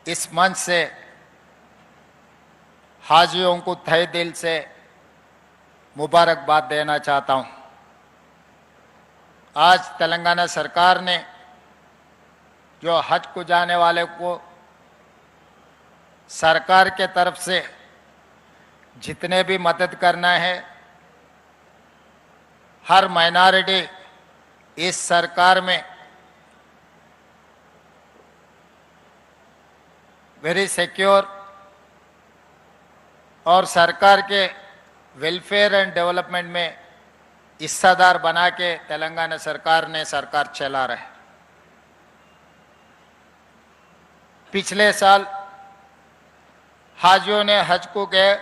इस मंच से हाजियों को तहे दिल से मुबारकबाद देना चाहता हूँ। आज तेलंगाना सरकार ने जो हज को जाने वाले को सरकार के तरफ से जितने भी मदद करना है, हर माइनॉरिटी इस सरकार में वेरी सिक्योर और सरकार के वेलफेयर एंड डेवलपमेंट में हिस्सादार बना के तेलंगाना सरकार ने सरकार चला रहे। पिछले साल हाजियों ने हज को गए,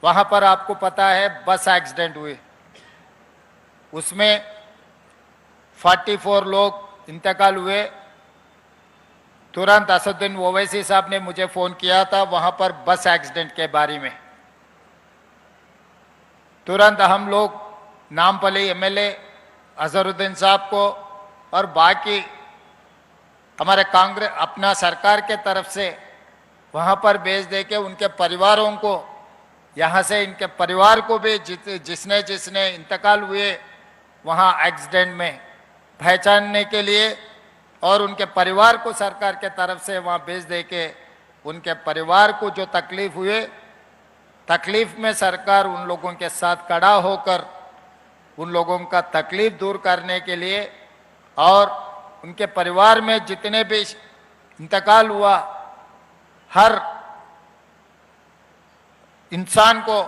वहां पर आपको पता है बस एक्सीडेंट हुए, उसमें 44 लोग इंतकाल हुए। तुरंत असदुद्दीन ओवैसी साहब ने मुझे फोन किया था वहां पर बस एक्सीडेंट के बारे में। तुरंत हम लोग नामपल्ली एमएलए अजहरुद्दीन साहब को और बाकी हमारे कांग्रेस अपना सरकार के तरफ से वहां पर भेज दे के उनके परिवारों को, यहाँ से इनके परिवार को भी जिसने जिसने इंतकाल हुए वहाँ एक्सीडेंट में पहचानने के लिए और उनके परिवार को सरकार के तरफ से वहाँ भेज दे के उनके परिवार को जो तकलीफ हुए, तकलीफ में सरकार उन लोगों के साथ खड़ा होकर उन लोगों का तकलीफ दूर करने के लिए और उनके परिवार में जितने भी इंतकाल हुआ हर इंसान को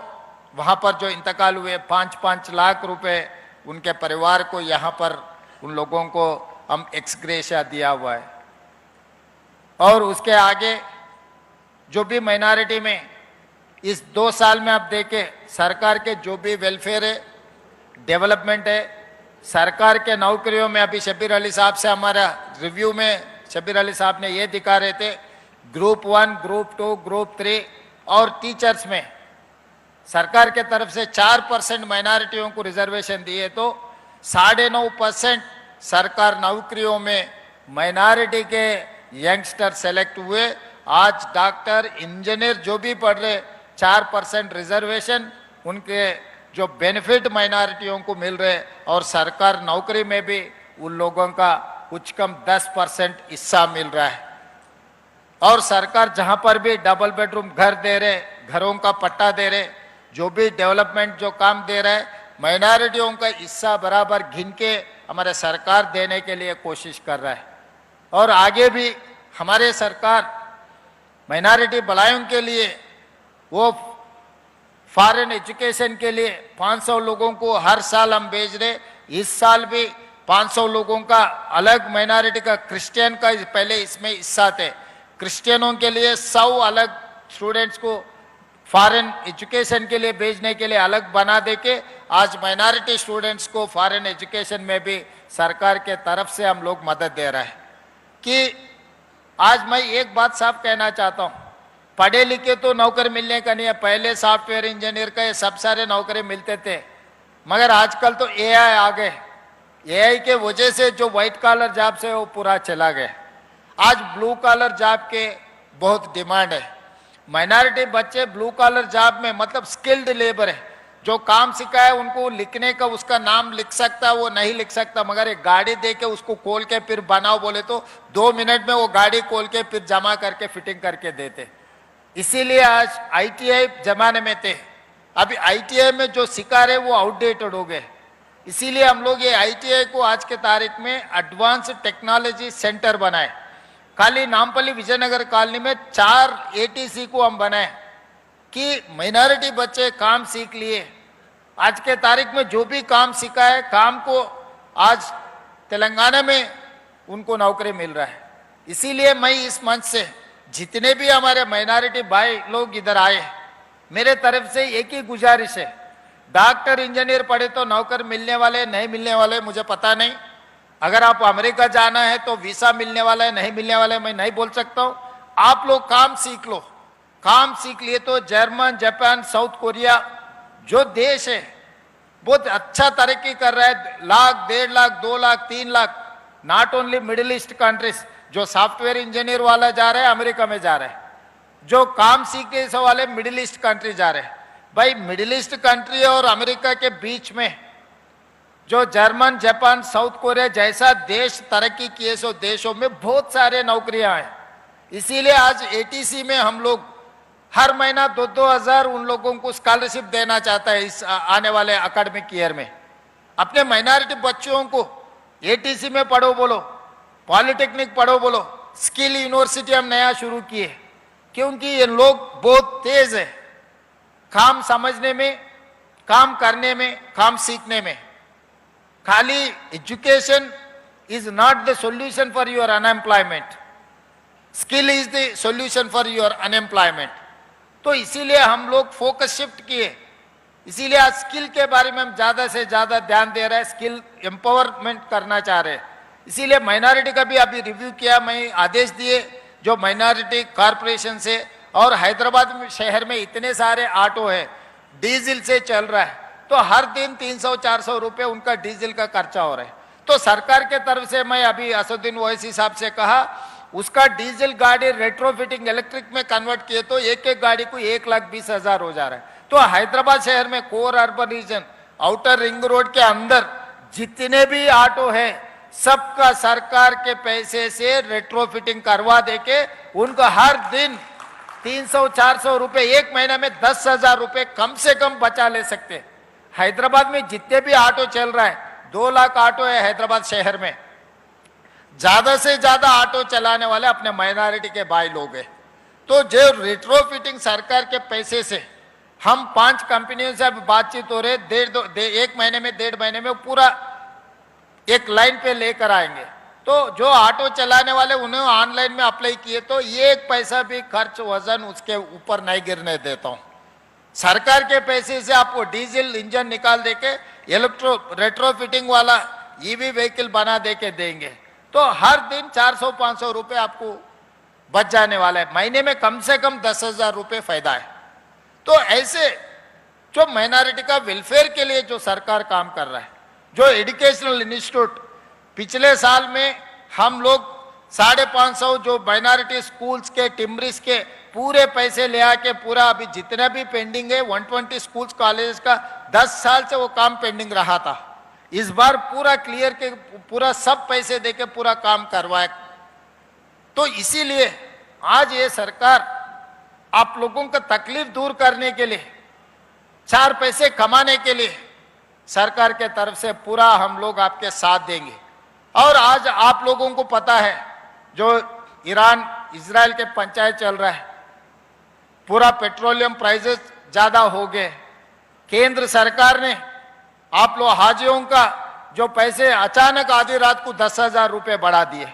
वहां पर जो इंतकाल हुए 5-5 लाख रुपए उनके परिवार को यहाँ पर उन लोगों को हम एक्सग्रेशिया दिया हुआ है। और उसके आगे जो भी माइनॉरिटी में इस 2 साल में आप देखें सरकार के जो भी वेलफेयर है, डेवलपमेंट है, सरकार के नौकरियों में अभी शब्बीर अली साहब से हमारा रिव्यू में शब्बीर अली साहब ने ये दिखा रहे थे, ग्रुप 1, ग्रुप 2, ग्रुप 3 और टीचर्स में सरकार के तरफ से 4% माइनॉरिटियों को रिजर्वेशन दिए तो 9.5% सरकार नौकरियों में माइनॉरिटी के यंगस्टर सेलेक्ट हुए। आज डॉक्टर इंजीनियर जो भी पढ़ रहे 4% रिजर्वेशन उनके जो बेनिफिट माइनॉरिटियों को मिल रहे और सरकार नौकरी में भी उन लोगों का कुछ कम 10% हिस्सा मिल रहा है। और सरकार जहां पर भी डबल बेडरूम घर दे रहे, घरों का पट्टा दे रहे, जो भी डेवलपमेंट जो काम दे रहा है माइनॉरिटियों का हिस्सा बराबर गिन के हमारे सरकार देने के लिए कोशिश कर रहा है। और आगे भी हमारे सरकार माइनॉरिटी भलाइयों के लिए वो फॉरेन एजुकेशन के लिए 500 लोगों को हर साल हम भेज रहे। इस साल भी 500 लोगों का अलग माइनॉरिटी का क्रिश्चियन का पहले इसमें हिस्सा थे, क्रिश्चियनों के लिए 100 अलग स्टूडेंट्स को फॉरेन एजुकेशन के लिए भेजने के लिए अलग बना देके आज माइनॉरिटी स्टूडेंट्स को फॉरेन एजुकेशन में भी सरकार के तरफ से हम लोग मदद दे रहे हैं। कि आज मैं एक बात साफ कहना चाहता हूँ, पढ़े लिखे तो नौकरी मिलने का नहीं है, पहले सॉफ्टवेयर इंजीनियर का ये सब सारे नौकरी मिलते थे, मगर आजकल तो एआई आ गए, एआई के वजह से जो व्हाइट कॉलर जॉब से वो पूरा चला गया। आज ब्लू कॉलर जॉब के बहुत डिमांड है। माइनॉरिटी बच्चे ब्लू कॉलर जॉब में मतलब स्किल्ड लेबर है, जो काम सीखा है उनको लिखने का उसका नाम लिख सकता वो नहीं लिख सकता, मगर एक गाड़ी दे के उसको खोल के फिर बनाओ बोले तो 2 मिनट में वो गाड़ी खोल के फिर जमा करके फिटिंग करके देते। इसीलिए आज आईटीआई जमाने में थे, अभी आईटीआई में जो सिखा रहे वो आउटडेटेड हो गए। इसीलिए हम लोग ये आईटीआई को आज के तारीख में एडवांस टेक्नोलॉजी सेंटर बनाए। खाली नामपल्ली विजयनगर कॉलोनी में 4 एटीसी को हम बनाए कि माइनॉरिटी बच्चे काम सीख लिए। आज के तारीख में जो भी काम सीखा है काम को आज तेलंगाना में उनको नौकरी मिल रहा है। इसीलिए मैं इस मंच से जितने भी हमारे माइनॉरिटी भाई लोग इधर आए, मेरे तरफ से एक ही गुजारिश है, डॉक्टर इंजीनियर पढ़े तो नौकर मिलने वाले नहीं मिलने वाले मुझे पता नहीं, अगर आप अमेरिका जाना है तो वीसा मिलने वाला है नहीं मिलने वाला है मैं नहीं बोल सकता हूँ। आप लोग काम सीख लो, काम सीख लिए तो जर्मन, जापान, साउथ कोरिया जो देश है बहुत अच्छा तरक्की कर रहा है, 1 lakh, 1.5 lakh, 2 lakh, 3 lakh, not only middle east countries. जो सॉफ्टवेयर इंजीनियर वाला जा रहा है अमेरिका में जा रहा है, जो काम सीखने से वाले मिडिल ईस्ट कंट्री जा रहे हैं। भाई मिडिल ईस्ट कंट्री और अमेरिका के बीच में जो जर्मन, जापान, साउथ कोरिया जैसा देश तरक्की किए सो देशों में बहुत सारे नौकरियां हैं। इसीलिए आज एटीसी में हम लोग हर महीना 2-2 हज़ार उन लोगों को स्कॉलरशिप देना चाहता है इस आने वाले एकेडमिक ईयर में। अपने माइनॉरिटी बच्चों को एटीसी में पढ़ो बोलो, पॉलिटेक्निक पढ़ो बोलो, स्किल यूनिवर्सिटी हम नया शुरू किए क्योंकि ये लोग बहुत तेज है काम समझने में, काम करने में, काम सीखने में। खाली education is not the solution for your unemployment, skill is the solution for your unemployment. तो इसीलिए हम लोग फोकस शिफ्ट किए, इसीलिए आज स्किल के बारे में हम ज्यादा से ज्यादा ध्यान दे रहे हैं, स्किल एम्पावरमेंट करना चाह रहे हैं। इसीलिए माइनॉरिटी का भी अभी रिव्यू किया, मैं आदेश दिए जो माइनॉरिटी कॉरपोरेशन से, और हैदराबाद शहर में इतने सारे ऑटो है डीजल से चल रहा है, तो हर दिन 300-400 रुपए उनका डीजल का खर्चा हो रहा है। तो सरकार के तरफ से मैं अभी असदुद्दीन ओवैसी साहब से कहा, उसका डीजल गाड़ी रेट्रोफिटिंग इलेक्ट्रिक में कन्वर्ट किए तो एक एक गाड़ी को 1,20,000 हो जा रहा है। तो हैदराबाद शहर में core urban region, outer ring road के अंदर जितने भी ऑटो है सबका सरकार के पैसे से रेट्रोफिटिंग करवा देके उनको हर दिन 300-400 रुपए, एक महीने में 10,000 रुपए कम से कम बचा ले सकते हैं। हैदराबाद में जितने भी ऑटो चल रहा है, 2 लाख ऑटो है हैदराबाद शहर में, ज्यादा से ज्यादा ऑटो चलाने वाले अपने माइनॉरिटी के भाई लोग हैं। तो जो रेट्रोफिटिंग सरकार के पैसे से हम 5 कंपनियों से अभी बातचीत हो रहे, 1 महीने में 1.5 महीने में पूरा एक लाइन पे लेकर आएंगे। तो जो ऑटो चलाने वाले उन्हें ऑनलाइन में अप्लाई किए तो 1 पैसा भी खर्च वजन उसके ऊपर नहीं गिरने देता हूं। सरकार के पैसे से आपको डीजल इंजन निकाल देके रेट्रोफिटिंग वाला ईवी व्हीकल बना देके देंगे, तो हर दिन 400-500 रुपए आपको बच जाने वाला है। महीने में कम से कम 10,000 रुपए फायदा है। तो ऐसे जो माइनॉरिटी का वेलफेयर के लिए जो सरकार काम कर रहा है, जो एजुकेशनल इंस्टीट्यूट पिछले साल में हम लोग 550 जो माइनॉरिटी स्कूल्स के, टिम्बरिस के पूरे पैसे ले आके पूरा अभी जितना भी पेंडिंग है 120 स्कूल्स कॉलेज का 10 साल से वो काम पेंडिंग रहा था, इस बार पूरा क्लियर के पूरा सब पैसे देके पूरा काम करवाए। तो इसीलिए आज ये सरकार आप लोगों का तकलीफ दूर करने के लिए, 4 पैसे कमाने के लिए सरकार के तरफ से पूरा हम लोग आपके साथ देंगे। और आज आप लोगों को पता है जो ईरान इजराइल के पंचायत चल रहा है, पूरा पेट्रोलियम प्राइसेस ज्यादा हो गए। केंद्र सरकार ने आप लोग हाजियों का जो पैसे अचानक आधी रात को 10,000 रुपए बढ़ा दिए।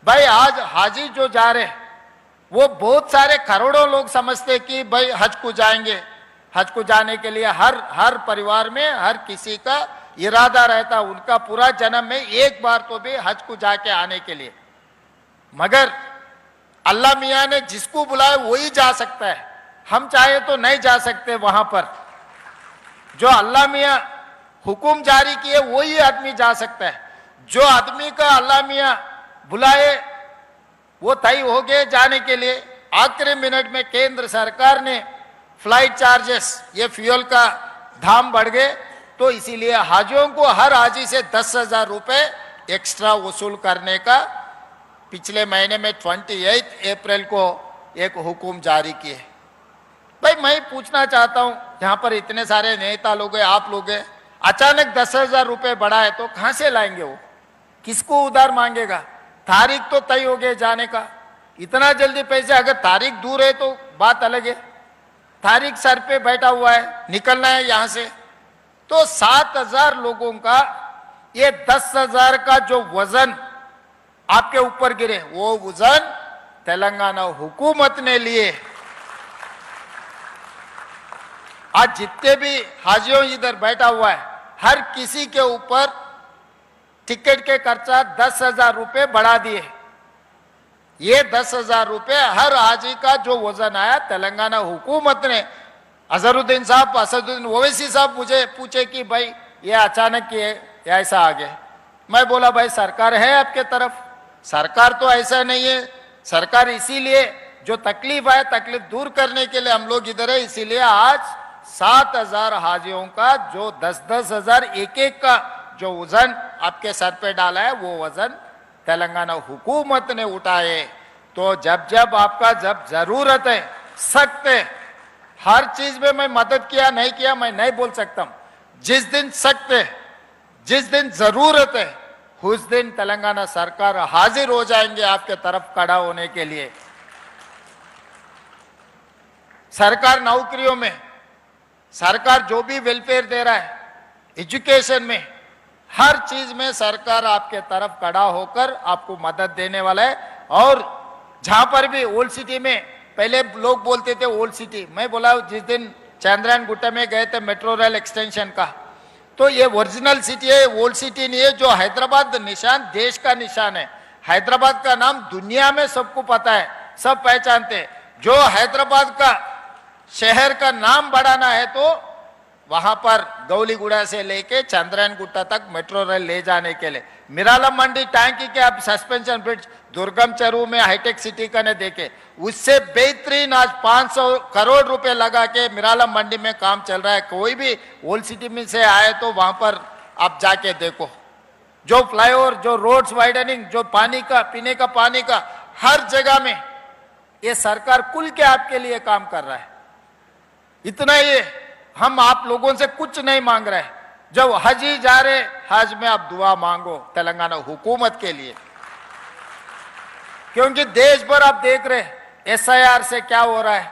भाई आज हाजी जो जा रहे वो बहुत सारे करोड़ों लोग समझते कि भाई हज को जाएंगे, हज को जाने के लिए हर परिवार में हर किसी का इरादा रहता, उनका पूरा जन्म में एक बार तो भी हज को जाके आने के लिए। मगर अल्लाह मियाँ ने जिसको बुलाया वही जा सकता है, हम चाहे तो नहीं जा सकते वहां पर। जो अल्लाह मियाँ हुक्म जारी किए वही आदमी जा सकता है। जो आदमी का अल्लाह मियाँ बुलाए वो तय हो गए जाने के लिए। आखिरी मिनट में केंद्र सरकार ने फ्लाइट चार्जेस, ये फ्यूल का दाम बढ़ गए, तो इसीलिए हाजियों को हर हाजी से 10,000 रुपए एक्स्ट्रा वसूल करने का पिछले महीने में 28 अप्रैल को एक हुक्म जारी किए। भाई मैं पूछना चाहता हूं, यहाँ पर इतने सारे नेता लोग हैं, आप लोग हैं, अचानक 10,000 रुपए बढ़ा है तो कहां से लाएंगे? वो किसको उधार मांगेगा? तारीख तो तय हो गए जाने का, इतना जल्दी पैसे, अगर तारीख दूर है तो बात अलग है, तारीख सर पे बैठा हुआ है, निकलना है यहां से। तो 7,000 लोगों का ये 10,000 का जो वजन आपके ऊपर गिरे, वो वजन तेलंगाना हुकूमत ने लिए। आज जितने भी हाजियों इधर बैठा हुआ है, हर किसी के ऊपर टिकट के खर्चा 10,000 रुपए बढ़ा दिए। ये 10,000 रुपए हर हाजी का जो वजन आया तेलंगाना हुकूमत ने। अजहरुद्दीन साहब, असदुद्दीन ओवैसी साहब मुझे पूछे कि भाई ये अचानक ये ऐसा आ गया। मैं बोला भाई सरकार है आपके तरफ, सरकार तो ऐसा नहीं है, सरकार इसीलिए जो तकलीफ है तकलीफ दूर करने के लिए हम लोग इधर है। इसीलिए आज 7,000 हाजियों का जो 10-10 हजार एक का जो वजन आपके सर पे डाला है, वो वजन तेलंगाना हुकूमत ने उठाए। तो जब जब आपका जब जरूरत है, सख्त है, हर चीज में मैं मदद किया नहीं किया मैं नहीं बोल सकता हूं। जिस दिन सख्त है, जिस दिन जरूरत है, उस दिन तेलंगाना सरकार हाजिर हो जाएंगे आपके तरफ खड़ा होने के लिए। सरकार नौकरियों में सरकार जो भी वेलफेयर दे रहा है, एजुकेशन में, हर चीज में सरकार आपके तरफ खड़ा होकर आपको मदद देने वाला है। और जहां पर भी ओल्ड सिटी में, पहले लोग बोलते थे ओल्ड सिटी, मैं बोला जिस दिन चंद्रयान गुट्टा में गए थे मेट्रो रेल एक्सटेंशन का, तो ये ओरिजिनल सिटी है, ओल्ड सिटी नहीं है। जो हैदराबाद निशान देश का निशान है, हैदराबाद का नाम दुनिया में सबको पता है, सब पहचानते हैं। जो हैदराबाद का शहर का नाम बढ़ाना है तो वहां पर गौलीगुड़ा से लेके चंद्रयान गुट्टा तक मेट्रो रेल ले जाने के लिए, मिरालम मंडी टैंकी के अब सस्पेंशन ब्रिज दुर्गम चरू में हाईटेक सिटी का ने देखे, उससे बेहतरीन आज 500 करोड़ रुपए लगा के मिरालम मंडी में काम चल रहा है। कोई भी ओल्ड सिटी में से आए तो वहां पर आप जाके देखो, जो फ्लाईओवर, जो रोड्स वाइडनिंग, जो पानी का, पीने का पानी का, हर जगह में ये सरकार खुल के आपके लिए काम कर रहा है। इतना ही हम आप लोगों से कुछ नहीं मांग रहे। जब हज ही जा रहे, हज में आप दुआ मांगो तेलंगाना हुकूमत के लिए, क्योंकि देश भर आप देख रहे एसआईआर से क्या हो रहा है,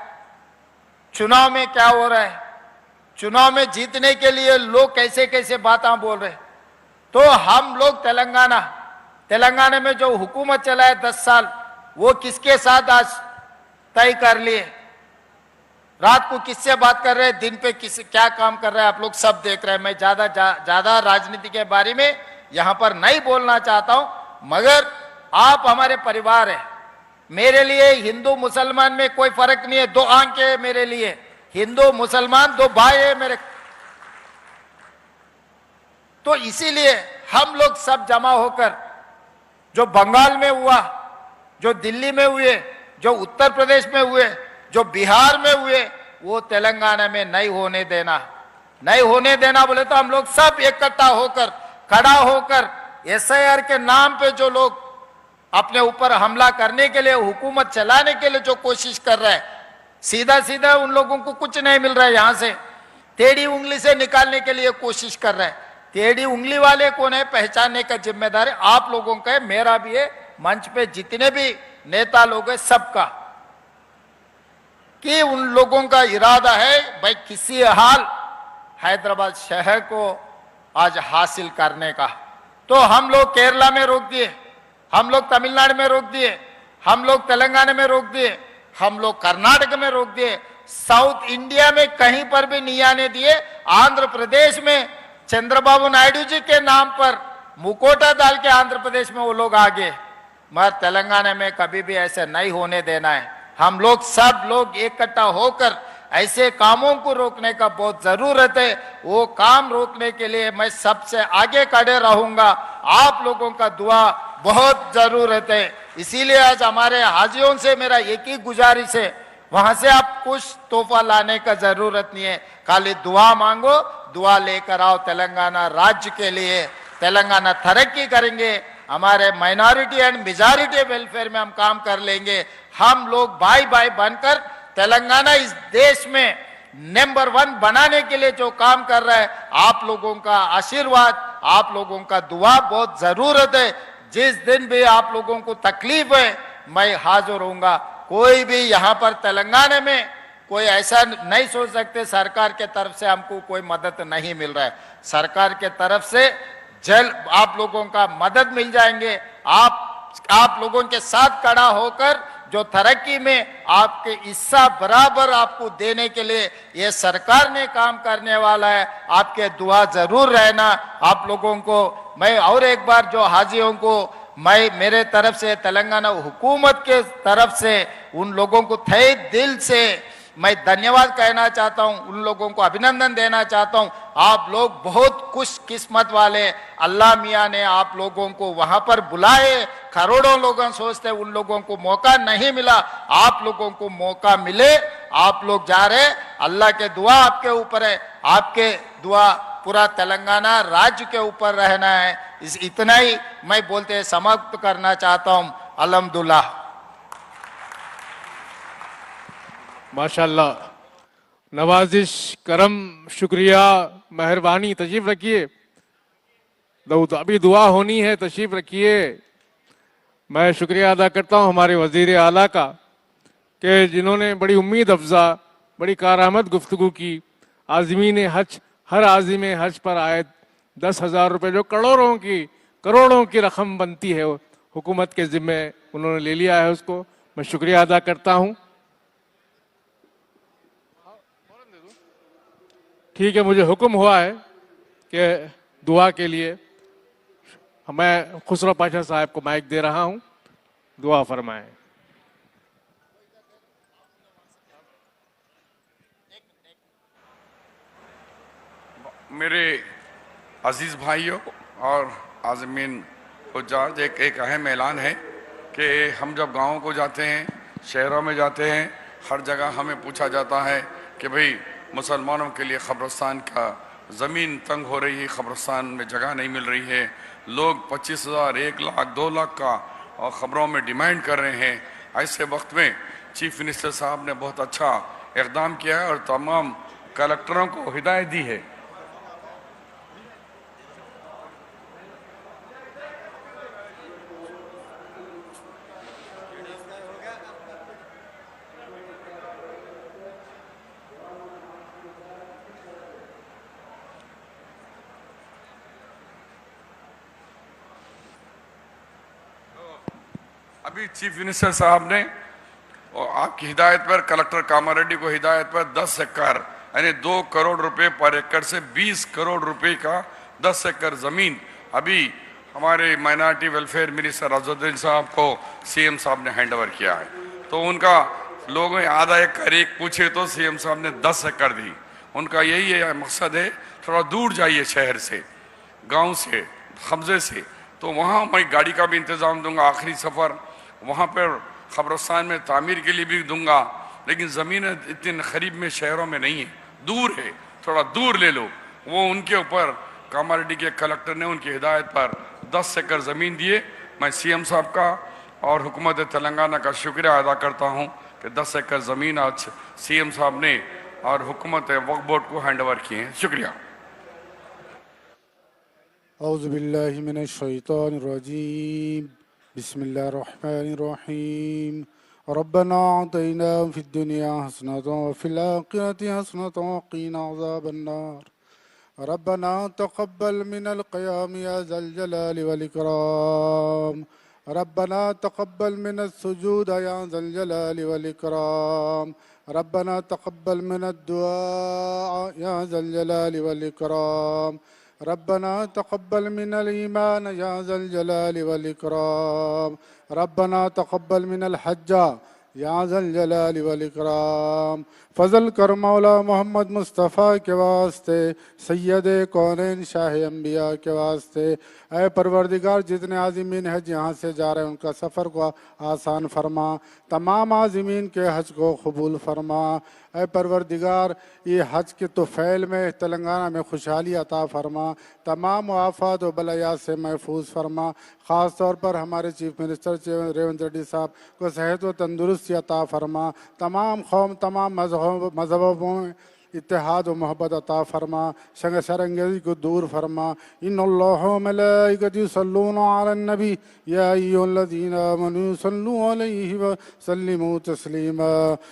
चुनाव में क्या हो रहा है, चुनाव में जीतने के लिए लोग कैसे कैसे बातें बोल रहे। तो हम लोग तेलंगाना में जो हुकूमत चलाए 10 साल, वो किसके साथ आज तय कर लिए, रात को किससे बात कर रहे हैं, दिन पे किस क्या काम कर रहे हैं, आप लोग सब देख रहे हैं। मैं ज्यादा राजनीति के बारे में यहां पर नहीं बोलना चाहता हूं, मगर आप हमारे परिवार है। मेरे लिए हिंदू मुसलमान में कोई फर्क नहीं है, 2 आंखें है मेरे लिए, हिंदू मुसलमान 2 भाई है मेरे। तो इसीलिए हम लोग सब जमा होकर, जो बंगाल में हुआ, जो दिल्ली में हुए, जो उत्तर प्रदेश में हुए, जो बिहार में हुए, वो तेलंगाना में नहीं होने देना बोले तो हम लोग सब इकट्ठा होकर, खड़ा होकर, एसआईआर के नाम पे जो लोग अपने ऊपर हमला करने के लिए, हुकूमत चलाने के लिए जो कोशिश कर रहा है, सीधा उन लोगों को कुछ नहीं मिल रहा है। यहां से टेढ़ी उंगली से निकालने के लिए कोशिश कर रहा है। टेढ़ी उंगली वाले कौन है, पहचानने का जिम्मेदार है आप लोगों का है, मेरा भी है, मंच पे जितने भी नेता लोग हैं सबका, कि उन लोगों का इरादा है भाई किसी हाल हैदराबाद शहर को आज हासिल करने का। तो हम लोग केरला में रोक दिए, हम लोग तमिलनाडु में रोक दिए, हम लोग तेलंगाना में रोक दिए, हम लोग कर्नाटक में रोक दिए, साउथ इंडिया में कहीं पर भी नहीं आने दिए। आंध्र प्रदेश में चंद्रबाबू नायडू जी के नाम पर मुकोटा डाल के आंध्र प्रदेश में वो लोग आ गए, मगर तेलंगाना में कभी भी ऐसे नहीं होने देना है। हम लोग सब लोग इकट्ठा होकर ऐसे कामों को रोकने का बहुत जरूरत है। वो काम रोकने के लिए मैं सबसे आगे खड़े रहूंगा, आप लोगों का दुआ बहुत जरूरत है। इसीलिए आज हमारे हाजियों से मेरा एक ही गुजारिश है, वहां से आप कुछ तोहफा लाने का जरूरत नहीं है, खाली दुआ मांगो, दुआ लेकर आओ तेलंगाना राज्य के लिए। तेलंगाना तरक्की करेंगे, हमारे माइनॉरिटी एंड मेजॉरिटी वेलफेयर में हम काम कर लेंगे। हम लोग भाई भाई बनकर तेलंगाना इस देश में नंबर 1 बनाने के लिए जो काम कर रहा है, आप लोगों का आशीर्वाद, आप लोगों का दुआ बहुत जरूरत है। जिस दिन भी आप लोगों को तकलीफ है, मैं हाजिर होऊंगा। कोई भी यहाँ पर तेलंगाना में कोई ऐसा नहीं सोच सकते सरकार के तरफ से हमको कोई मदद नहीं मिल रहा है। सरकार के तरफ से जल्द आप लोगों का मदद मिल जाएंगे। आप लोगों के साथ खड़ा होकर जो तरक्की में आपके हिस्सा बराबर आपको देने के लिए ये सरकार ने काम करने वाला है। आपके दुआ जरूर रहना। आप लोगों को मैं और एक बार जो हाजियों को मैं मेरे तरफ से, तेलंगाना हुकूमत के तरफ से उन लोगों को तहे दिल से मैं धन्यवाद कहना चाहता हूं, उन लोगों को अभिनंदन देना चाहता हूं। आप लोग बहुत खुशकिस्मत वाले, अल्लाह मियाँ ने आप लोगों को वहां पर बुलाए। करोड़ों लोग सोचते उन लोगों को मौका नहीं मिला, आप लोगों को मौका मिले, आप लोग जा रहे। अल्लाह के दुआ आपके ऊपर है, आपके दुआ पूरा तेलंगाना राज्य के ऊपर रहना है। इतना ही मैं बोलते समाप्त करना चाहता हूं। अल्हम्दुलिल्लाह। माशाल्लाह, नवाजिश, करम, शुक्रिया, मेहरबानी, तशरीफ रखिए। अभी दुआ होनी है, तशरीफ रखिए। मैं शुक्रिया अदा करता हूं हमारे वजीर आला का कि जिन्होंने बड़ी उम्मीद अफजा, बड़ी कारआमद गुफ्तगू की। आज़मीन हज, हर आज़िम हज पर आए 10,000 रुपये, जो करोड़ों की रकम बनती है, हुकूमत के ज़िम्मे उन्होंने ले लिया है, उसको मैं शुक्रिया अदा करता हूँ। ठीक है, मुझे हुक्म हुआ है कि दुआ के लिए मैं खुसरो पाशा साहब को माइक दे रहा हूँ, दुआ फरमाएं। मेरे अजीज़ भाइयों और आज़मीन हुज्जाज, एक अहम ऐलान है कि हम जब गाँव को जाते हैं, शहरों में जाते हैं, हर जगह हमें पूछा जाता है कि भाई मुसलमानों के लिए क़ब्रिस्तान का ज़मीन तंग हो रही है, क़ब्रिस्तान में जगह नहीं मिल रही है, लोग 25,000, 1 लाख, 2 लाख का और ख़बरों में डिमांड कर रहे हैं। ऐसे वक्त में चीफ मिनिस्टर साहब ने बहुत अच्छा इक़दाम किया है और तमाम कलेक्टरों को हिदायत दी है। अभी चीफ मिनिस्टर साहब ने और आपकी हिदायत पर, कलेक्टर कामारेड्डी को हिदायत पर 10 एकड़ यानी 2 करोड़ रुपए पर एकड़ से 20 करोड़ रुपए का 10 एकड़ ज़मीन अभी हमारे माइनॉरिटी वेलफेयर मिनिस्टर अज़हरुद्दीन साहब को सीएम साहब ने हैंड ओवर किया है। तो उनका लोगों आधा एकड़ एक पूछे तो सीएम साहब ने 10 एकड़ दी। उनका यही है मकसद है, थोड़ा दूर जाइए शहर से, गाँव से, कब्जे से, तो वहाँ मैं गाड़ी का भी इंतज़ाम दूंगा, आखिरी सफ़र वहाँ पर क़ब्रिस्तान में तामीर के लिए भी दूंगा, लेकिन ज़मीन इतने करीब में शहरों में नहीं है, दूर है, थोड़ा दूर ले लो। वो उनके ऊपर कामारेड्डी के कलेक्टर ने उनकी हिदायत पर 10 एकड़ ज़मीन दिए। मैं सीएम साहब का और हुकूमत तेलंगाना का शुक्रिया अदा करता हूँ कि 10 एकड़ ज़मीन आज सीएम साहब ने और हुकूमत वक्फ बोर्ड को हैंड ओवर किए हैं। शुक्रिया। औज़ु बिल्लाहि मिनश शैतानिर रजीम, बिस्मिल्लाहिर्रहमानिर्रहीम। रब्बना आतिना फिद दुनिया हसनतन व फिल आखिरति हसनतन व क़िना अज़ाबन्नार। रब्बना तक़ब्बल मिनल क़ियाम या ज़ल जलालि वल इकराम। रब्बना तक़ब्बल मिनस सुजूद या ज़ल जलालि वल इकराम। रब्बना तक़ब्बल मिनद दुआ या ज़ल जलालि वल इकराम। रब्बना तक़ब्बल मिनल ईमान या ज़ल जलालि वल इकराम। रब्बना तक़ब्बल मिनल हज्ज या ज़ल जलालि वल इकराम। फ़ज़ल कर मौला मोहम्मद मुस्तफ़ा के वास्ते, सैयदे कौनैन शाह अंबिया के वास्ते। ऐ परवरदिगार, जितने आज़मीन हज यहाँ से जा रहे हैं उनका सफ़र को आसान फरमा, तमाम आज़मीन के हज को कबूल फरमा। ऐ परवरदिगार, ये हज के तोफ़ैल में तेलंगाना में खुशहाली अता फरमा, तमाम आफ़ात व बलाया से महफूज फरमा। ख़ास तौर पर हमारे चीफ मिनिस्टर रेवंत रेड्डी साहब को सेहत व तंदुरुस्ती अता फरमा, तमाम कौम, तमाम मज़हबों में इत्तेहाद व मोहब्बत अता फरमा, शरंगेज़ी को दूर फरमा। इन्नल्लाह व मलाइकतहु युसल्लूना अलन नबी या अय्युहल्लज़ीना आमनू सल्लू अलैहि व सल्लिमू तस्लीमा।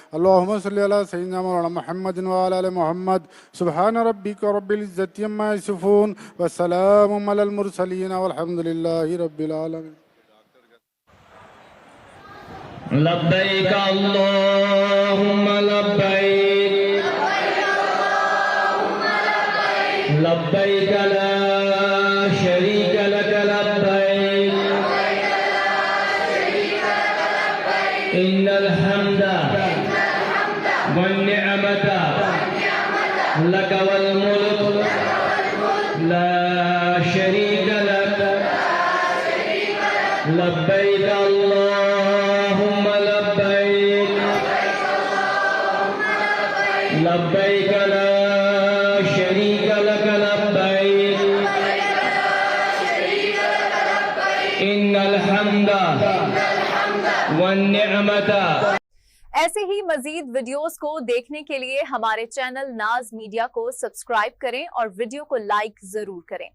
अल्लाहुम्मा सल्लि अला सय्यिदिना मौलाना मुहम्मदिन व अला आलि मुहम्मद। सुब्हान रब्बिका रब्बिल इज़्ज़ति अम्मा यसिफून व सलामुन अलल मुरसलीन वल्हम्दुलिल्लाहि रब्बिल आलमीन। लब्बैक अल्लाहुम्मा लब्बैक, लब्बैक ला शरीक लक लब्बैक, इन्नल हम्दा वन निअमता लक वल मुल्क ला शरीक लक। लब्बैक अल्लाहुम्मा लब्बैक, लब्बैक ला शरीक लक लब्बैक, इन्नल हम्दा वन निअमता। ऐसे ही मजीद वीडियोस को देखने के लिए हमारे चैनल नाज मीडिया को सब्सक्राइब करें और वीडियो को लाइक जरूर करें।